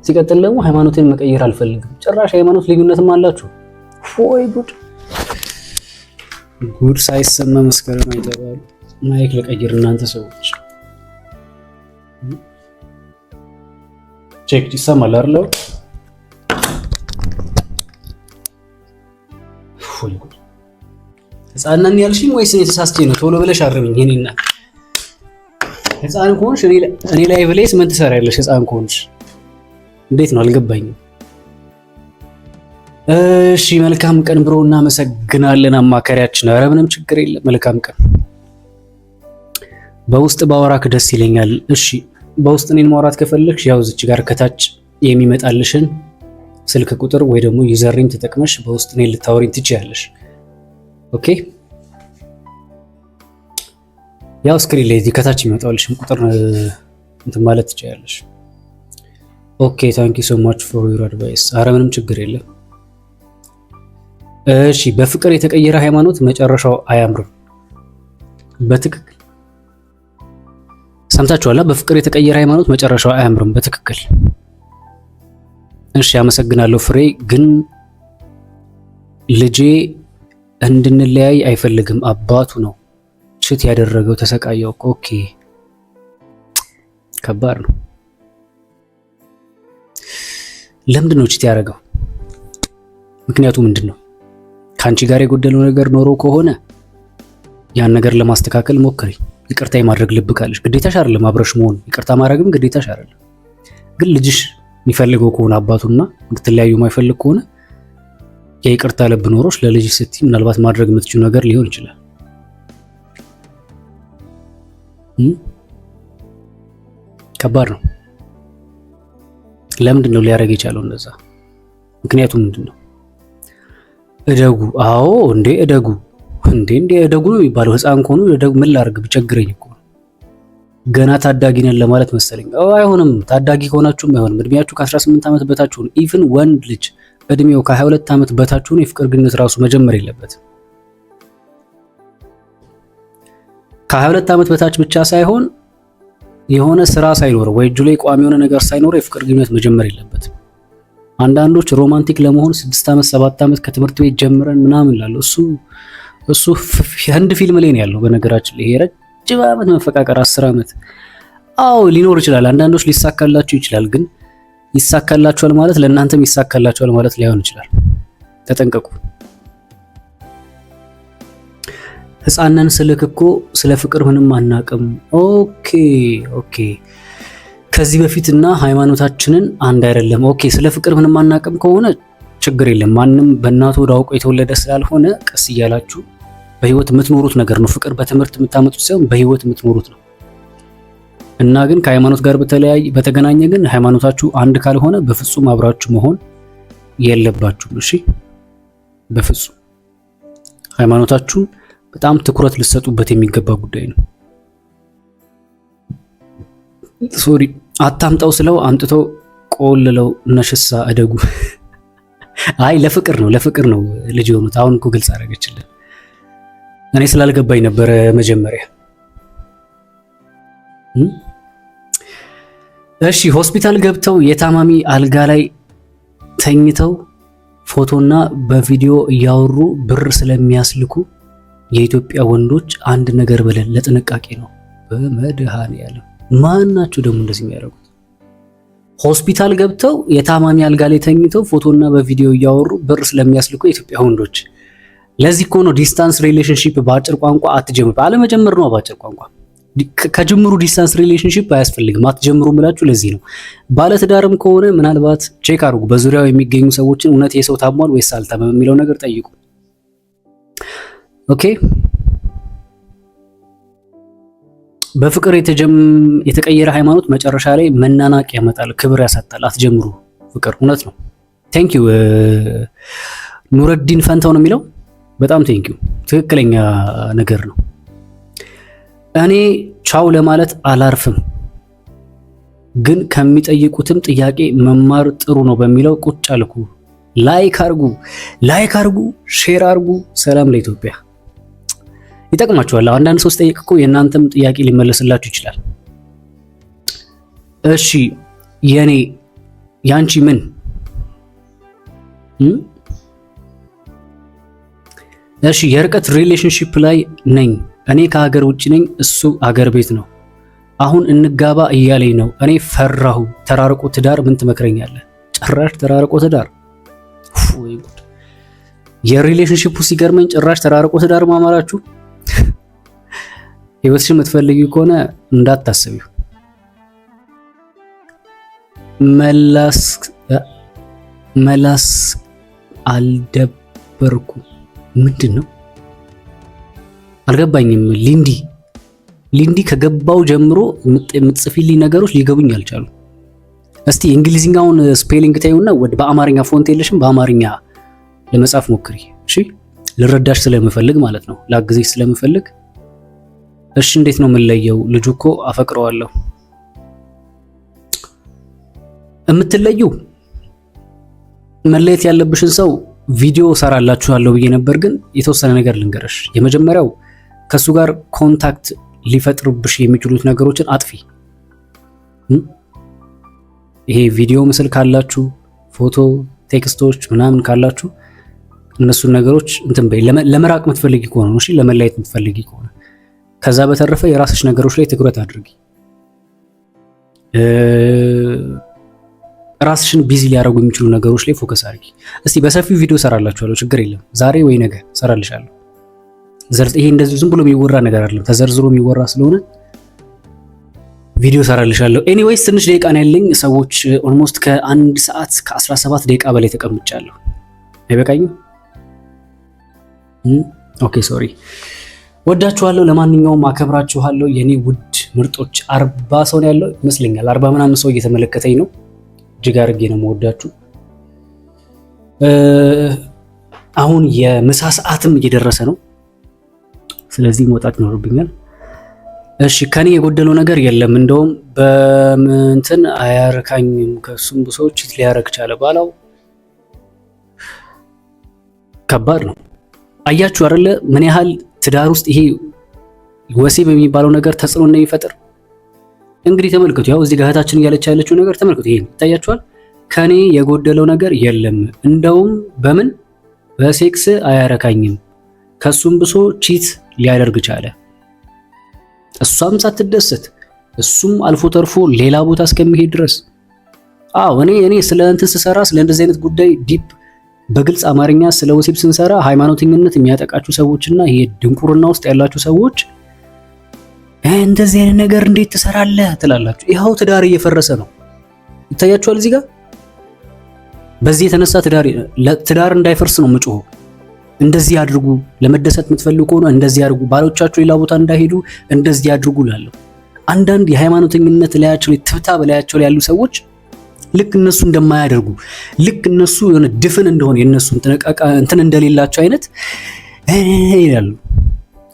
ሲቀጥል ደግሞ ሃይማኖቴን መቀየር አልፈልግም። ጭራሽ ሃይማኖት ልዩነትም አላችሁ። ፎይ ጉድ ሳይሰማ መስከረም አይተባሉ። ማይክ ለቀይር እናንተ ሰዎች። ቼክ ይሰማል አይደል? ፎይ ጉድ ህፃን ነን ያልሽኝ ወይስ እኔ ተሳስቼ ነው? ቶሎ ብለሽ አርምኝ። እኔና ህፃን ከሆንሽ እኔ ላይ ብለሽ ምን ትሰሪያለሽ? ህፃን ከሆንሽ እንዴት ነው አልገባኝም። እሺ መልካም ቀን ብሮ፣ እናመሰግናለን አማካሪያችን። ኧረ ምንም ችግር የለም። መልካም ቀን። በውስጥ ባወራክ ደስ ይለኛል። እሺ በውስጥ እኔን ማውራት ከፈለግሽ ያው እዚች ጋር ከታች የሚመጣልሽን ስልክ ቁጥር ወይ ደግሞ ዩዘርኔም ተጠቅመሽ በውስጥ እኔን ልታወሪኝ ትችያለሽ። ኦኬ ያው ስክሪን ላይ እዚህ ከታች የሚመጣልሽን ቁጥር እንትን ማለት ትችያለሽ። ኦኬ ታንክ ዩ ሶ ማች ፎር ዩር አድቫይስ። ኧረ ምንም ችግር የለም። እሺ በፍቅር የተቀየረ ሃይማኖት መጨረሻው አያምርም። በትክክል ሰምታችኋል። በፍቅር የተቀየረ ሃይማኖት መጨረሻው አያምርም። በትክክል እሺ አመሰግናለሁ ፍሬ። ግን ልጄ እንድንለያይ አይፈልግም። አባቱ ነው ችት ያደረገው። ተሰቃየው። ኦኬ ከባድ ነው። ለምንድን ነው ችት ያደረገው? ምክንያቱ ምንድን ነው? ከአንቺ ጋር የጎደለው ነገር ኖሮ ከሆነ ያን ነገር ለማስተካከል ሞክሪ። ይቅርታ የማድረግ ልብ ካለሽ ግዴታሽ አይደለም አብረሽ መሆን። ይቅርታ ማድረግም ግዴታሽ አይደለም። ግን ልጅሽ የሚፈልገው ከሆነ አባቱና እንድትለያዩ የማይፈልግ ከሆነ የይቅርታ ልብ ኖሮሽ ለልጅሽ ስትይ ምናልባት ማድረግ የምትችይው ነገር ሊሆን ይችላል። ከባድ ነው። ለምንድን ነው ሊያደርግ የቻለው እንደዛ? ምክንያቱ ምንድን ነው? እደጉ። አዎ እንዴ እደጉ እንዴ እደጉ ነው የሚባለው። ህፃን ከሆኑ እደጉ ምን ላድርግ ብቸግረኝ እኮ ገና ታዳጊ ነን ለማለት መሰለኝ። አይሆንም። ታዳጊ ከሆናችሁም አይሆንም። እድሜያችሁ ከ18 ዓመት በታች ሆነ። ኢቭን ወንድ ልጅ እድሜው ከ22 ዓመት በታች ሆነ የፍቅር ግንኙነት ራሱ መጀመር የለበትም። ከ22 ዓመት በታች ብቻ ሳይሆን የሆነ ስራ ሳይኖር ወይ እጁ ላይ ቋሚ የሆነ ነገር ሳይኖር የፍቅር ግንኙነት መጀመር የለበትም። አንዳንዶች ሮማንቲክ ለመሆን 6 ዓመት 7 ዓመት ከትምህርት ቤት ጀምረን ምናምን ላለው እሱ የህንድ ፊልም ላይ ነው ያለው። በነገራችን ላይ ይሄ ረጅም ዓመት መፈቃቀር 10 ዓመት አዎ ሊኖር ይችላል። አንዳንዶች ሊሳካላቸው ይችላል። ግን ይሳካላቸዋል ማለት ለእናንተም ይሳካላቸዋል ማለት ላይሆን ይችላል። ተጠንቀቁ። ህፃነን ስልክ እኮ ስለ ፍቅር ምንም አናቅም። ኦኬ ከዚህ በፊትና ሃይማኖታችንን አንድ አይደለም። ኦኬ ስለ ፍቅር ምንም አናቅም ከሆነ ችግር የለም። ማንም በእናቱ ወደ አውቆ የተወለደ ስላልሆነ ቀስ እያላችሁ በህይወት የምትኖሩት ነገር ነው። ፍቅር በትምህርት የምታመጡት ሳይሆን በህይወት የምትኖሩት ነው። እና ግን ከሃይማኖት ጋር በተገናኘ ግን ሃይማኖታችሁ አንድ ካልሆነ በፍጹም አብራችሁ መሆን የለባችሁም። እሺ በፍጹም ሃይማኖታችሁን በጣም ትኩረት ልትሰጡበት የሚገባ ጉዳይ ነው። ሶሪ አታምጣው ስለው አምጥተው ቆልለው ነሽሳ እደጉ። አይ ለፍቅር ነው ልጅ የሆኑት። አሁን እኮ ግልጽ አደረገችልን። እኔ ስላልገባኝ ነበረ መጀመሪያ። እሺ ሆስፒታል ገብተው የታማሚ አልጋ ላይ ተኝተው ፎቶና በቪዲዮ እያወሩ ብር ስለሚያስልኩ የኢትዮጵያ ወንዶች አንድ ነገር ብለን ለጥንቃቄ ነው። በመድኃኔዓለም ማን ናቸው ደግሞ እንደዚህ የሚያደርጉት? ሆስፒታል ገብተው የታማሚ አልጋ ላይ ተኝተው ፎቶና በቪዲዮ እያወሩ ብር ስለሚያስልኩ የኢትዮጵያ ወንዶች። ለዚህ እኮ ነው ዲስታንስ ሪሌሽንሺፕ በአጭር ቋንቋ አትጀምሩ። አለመጀመር ነው በአጭር ቋንቋ። ከጅምሩ ዲስታንስ ሪሌሽንሺፕ አያስፈልግም። አትጀምሩ ምላችሁ ለዚህ ነው። ባለትዳርም ከሆነ ምናልባት ቼክ አድርጉ። በዙሪያው የሚገኙ ሰዎችን እውነት የሰው ታሟል ወይስ አልታመመም የሚለው ነገር ጠይቁ። ኦኬ በፍቅር የተቀየረ ሃይማኖት መጨረሻ ላይ መናናቅ ያመጣል፣ ክብር ያሳጣል። አትጀምሩ ፍቅር። እውነት ነው። ቴንክ ዩ ኑረዲን ፈንታው ነው የሚለው። በጣም ቴንክ ዩ። ትክክለኛ ነገር ነው። እኔ ቻው ለማለት አላርፍም፣ ግን ከሚጠይቁትም ጥያቄ መማር ጥሩ ነው በሚለው ቁጭ አልኩ። ላይክ አርጉ፣ ሼር አርጉ። ሰላም ለኢትዮጵያ። ይጠቅማችኋል። አንዳንድ ሰው ሲጠይቅ እኮ የእናንተም ጥያቄ ሊመለስላችሁ ይችላል። እሺ ያንቺ ምን እሺ የርቀት ሪሌሽንሺፕ ላይ ነኝ። እኔ ከሀገር ውጭ ነኝ፣ እሱ አገር ቤት ነው። አሁን እንጋባ እያለኝ ነው። እኔ ፈራሁ። ተራርቆ ትዳር ምን ትመክረኛለህ? ጭራሽ ተራርቆ ትዳር የሪሌሽንሺፑ ሲገርመኝ ጭራሽ ተራርቆ ትዳር ማማራችሁ። ህይወትሽን የምትፈልጊው ከሆነ እንዳታስቢው። መላስ አልደበርኩ ምንድን ነው አልገባኝም። ሊንዲ ከገባው ጀምሮ የምትጽፊልኝ ነገሮች ሊገቡኝ አልቻሉ። እስቲ እንግሊዝኛውን ስፔሊንግ ታዩና ወደ በአማርኛ ፎንት የለሽም፣ በአማርኛ ለመጻፍ ሞክሪ። እሺ ልረዳሽ ስለምፈልግ ማለት ነው፣ ላግዝሽ ስለምፈልግ። እሺ እንዴት ነው የምንለየው? ልጁ እኮ አፈቅረዋለሁ። የምትለዩ መለየት ያለብሽን ሰው ቪዲዮ ሰራላችኋለሁ ብዬ ነበር፣ ግን የተወሰነ ነገር ልንገርሽ። የመጀመሪያው ከሱ ጋር ኮንታክት ሊፈጥሩብሽ የሚችሉት ነገሮችን አጥፊ። ይሄ ቪዲዮ ምስል ካላችሁ፣ ፎቶ፣ ቴክስቶች ምናምን ካላችሁ እነሱን ነገሮች እንትን በይ። ለመራቅ የምትፈልጊ ከሆነ ነው፣ እሺ ለመለየት የምትፈልጊ ከሆነ። ከዛ በተረፈ የራስሽ ነገሮች ላይ ትኩረት አድርጊ። ራስሽን ቢዚ ሊያደርጉ የሚችሉ ነገሮች ላይ ፎከስ አድርጊ። እስቲ በሰፊው ቪዲዮ ሰራላችኋለሁ፣ ችግር የለም። ዛሬ ወይ ነገ ሰራልሻለሁ። ይሄ እንደዚህ ዝም ብሎ የሚወራ ነገር አይደለም፣ ተዘርዝሮ የሚወራ ስለሆነ ቪዲዮ ሰራልሻለሁ። ኤኒዌይስ ትንሽ ደቂቃ ነው ያለኝ ሰዎች። ኦልሞስት ከ1 ሰዓት ከ17 ደቂቃ በላይ ተቀምጫለሁ። አይበቃኝም? ኦኬ ሶሪ። ወዳችኋለሁ። ለማንኛውም አከብራችኋለሁ የኔ ውድ ምርጦች። 40 ሰው ነው ያለው ይመስለኛል። 40 ምናምን ሰው እየተመለከተኝ ነው። እጅግ አድርጌ ነው የምወዳችሁ። አሁን የምሳ ሰዓትም እየደረሰ ነው፣ ስለዚህ መውጣት ይኖርብኛል። እሺ ከኔ የጎደለው ነገር የለም። እንደውም በምንትን አያረካኝም። ከሱም ብሶች ሊያረክ ቻለ ባላው ከባድ ነው። አያችሁ አይደለ ምን ያህል ትዳር ውስጥ ይሄ ወሲብ የሚባለው ነገር ተጽዕኖ እንደሚፈጥር። እንግዲህ ተመልከቱ፣ ያው እዚህ ጋር እህታችን እያለች ያለችው ነገር ተመልከቱ። ይሄ ይታያችኋል። ከኔ የጎደለው ነገር የለም፣ እንደውም በሴክስ አያረካኝም። ከሱም ብሶ ቺት ሊያደርግ ቻለ። እሷም ሳትደሰት እሱም አልፎ ተርፎ ሌላ ቦታ እስከሚሄድ ድረስ። አዎ እኔ ስለ እንትን ስሰራ ስለ እንደዚህ አይነት ጉዳይ ዲፕ በግልጽ አማርኛ ስለ ወሲብ ስንሰራ ሃይማኖተኝነት የሚያጠቃችሁ ሰዎችና ይሄ ድንቁርና ውስጥ ያላችሁ ሰዎች እንደዚህ አይነት ነገር እንዴት ትሰራለህ ትላላችሁ። ይኸው ትዳር እየፈረሰ ነው፣ ይታያችኋል እዚህ ጋር። በዚህ የተነሳ ትዳር እንዳይፈርስ ነው የምጮኸው። እንደዚህ አድርጉ፣ ለመደሰት የምትፈልጉ ከሆነ እንደዚህ አድርጉ፣ ባሎቻችሁ ሌላ ቦታ እንዳይሄዱ እንደዚህ አድርጉ ላለው። አንዳንድ የሃይማኖተኝነት ላያቸው ላይ ትብታ በላያቸው ላይ ያሉ ሰዎች ልክ እነሱ እንደማያደርጉ ልክ እነሱ የሆነ ድፍን እንደሆነ የነሱ እንትን እንደሌላቸው አይነት ይላሉ።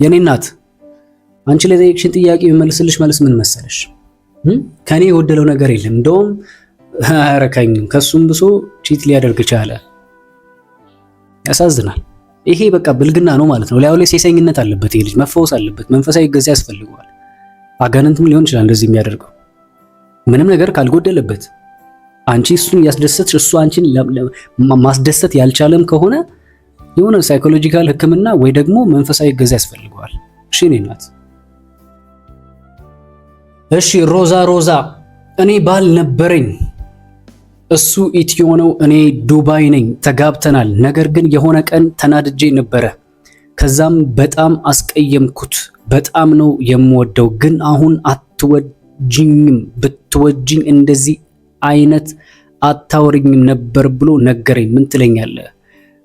የኔ እናት አንቺ ለጠየቅሽን ጥያቄ የሚመልስልሽ መልስ ምን መሰለሽ? ከኔ የጎደለው ነገር የለም፣ እንደውም አያረካኝም። ከሱም ብሶ ቺት ሊያደርግ ቻለ። ያሳዝናል። ይሄ በቃ ብልግና ነው ማለት ነው። ላዩ ላይ ሴሰኝነት አለበት። ይሄ ልጅ መፈወስ አለበት። መንፈሳዊ እገዛ ያስፈልገዋል። አጋንንትም ሊሆን ይችላል እንደዚህ የሚያደርገው ምንም ነገር ካልጎደለበት። አንቺ እሱን ያስደሰትሽ እሱ አንቺን ማስደሰት ያልቻለም ከሆነ የሆነ ሳይኮሎጂካል ሕክምና ወይ ደግሞ መንፈሳዊ እገዛ ያስፈልገዋል። እሺ እኔ እናት። እሺ ሮዛ እኔ ባል ነበረኝ፣ እሱ ኢትዮ ነው፣ እኔ ዱባይ ነኝ፣ ተጋብተናል። ነገር ግን የሆነ ቀን ተናድጄ ነበረ። ከዛም በጣም አስቀየምኩት። በጣም ነው የምወደው፣ ግን አሁን አትወጂኝም፣ ብትወጂኝ እንደዚህ አይነት አታወሪኝም ነበር ብሎ ነገረኝ። ምን ትለኛለህ?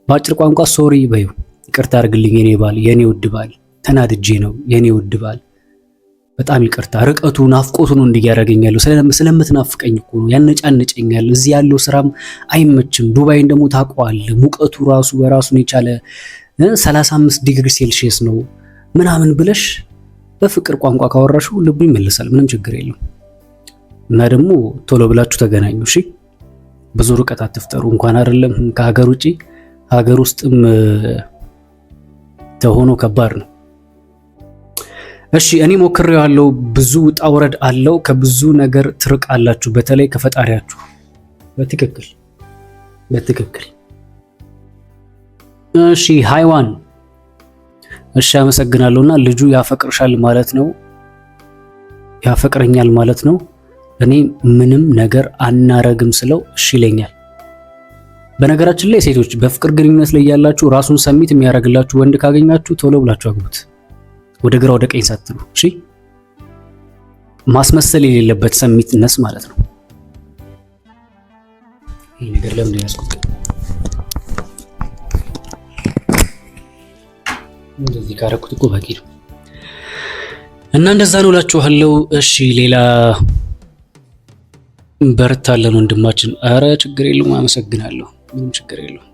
በአጭር ቋንቋ ሶሪ በዩ፣ ይቅርታ አድርግልኝ የኔ ባል፣ የኔ ውድ ባል፣ ተናድጄ ነው የኔ ውድ ባል፣ በጣም ይቅርታ። ርቀቱ ናፍቆቱ ነው እንዲያረገኛለሁ። ስለምትናፍቀኝ እኮ ነው፣ ያነጫነጨኛል። እዚህ ያለው ስራም አይመችም። ዱባይን ደግሞ ታውቀዋለህ፣ ሙቀቱ ራሱ በራሱን የቻለ 35 ዲግሪ ሴልሺየስ ነው ምናምን ብለሽ በፍቅር ቋንቋ ካወራሽው ልቡ ይመለሳል። ምንም ችግር የለም። እና ደግሞ ቶሎ ብላችሁ ተገናኙ። እሺ ብዙ ርቀት አትፍጠሩ። እንኳን አይደለም ከሀገር ውጪ ሀገር ውስጥም ተሆኖ ከባድ ነው። እሺ እኔ ሞክሬዋለሁ። ብዙ ውጣ ውረድ አለው። ከብዙ ነገር ትርቃላችሁ፣ በተለይ ከፈጣሪያችሁ። በትክክል እሺ ሃይዋን፣ እሺ አመሰግናለሁና ልጁ ያፈቅርሻል ማለት ነው፣ ያፈቅረኛል ማለት ነው። እኔ ምንም ነገር አናረግም ስለው እሺ ይለኛል። በነገራችን ላይ ሴቶች በፍቅር ግንኙነት ላይ ያላችሁ ራሱን ሰሚት የሚያደርግላችሁ ወንድ ካገኛችሁ ቶሎ ብላችሁ አግቡት፣ ወደ ግራ ወደ ቀኝ ሳትሉ። እሺ ማስመሰል የሌለበት ሰሚትነስ ማለት ነው። ይሄ ነገር ለምን ያስቆጥ እንደዚህ ካረኩት እኮ በቂ ነው። እና እንደዛ ነው እላችኋለሁ። እሺ ሌላ በርታለን ወንድማችን። አረ ችግር የለውም አመሰግናለሁ። ምንም ችግር የለውም።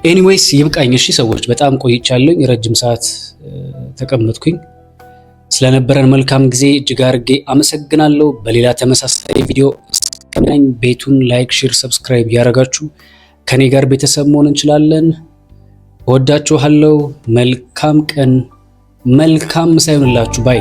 ኤኒዌይስ ይብቃኝ። እሺ ሰዎች በጣም ቆይቻለሁ፣ ረጅም ሰዓት ተቀመጥኩኝ። ስለነበረን መልካም ጊዜ እጅግ አድርጌ አመሰግናለሁ። በሌላ ተመሳሳይ ቪዲዮ እስከምንገናኝ ቤቱን ላይክ፣ ሼር፣ ሰብስክራይብ ያደረጋችሁ ከኔ ጋር ቤተሰብ መሆን እንችላለን። እወዳችኋለሁ። መልካም ቀን፣ መልካም ምሳ ይሁንላችሁ ባይ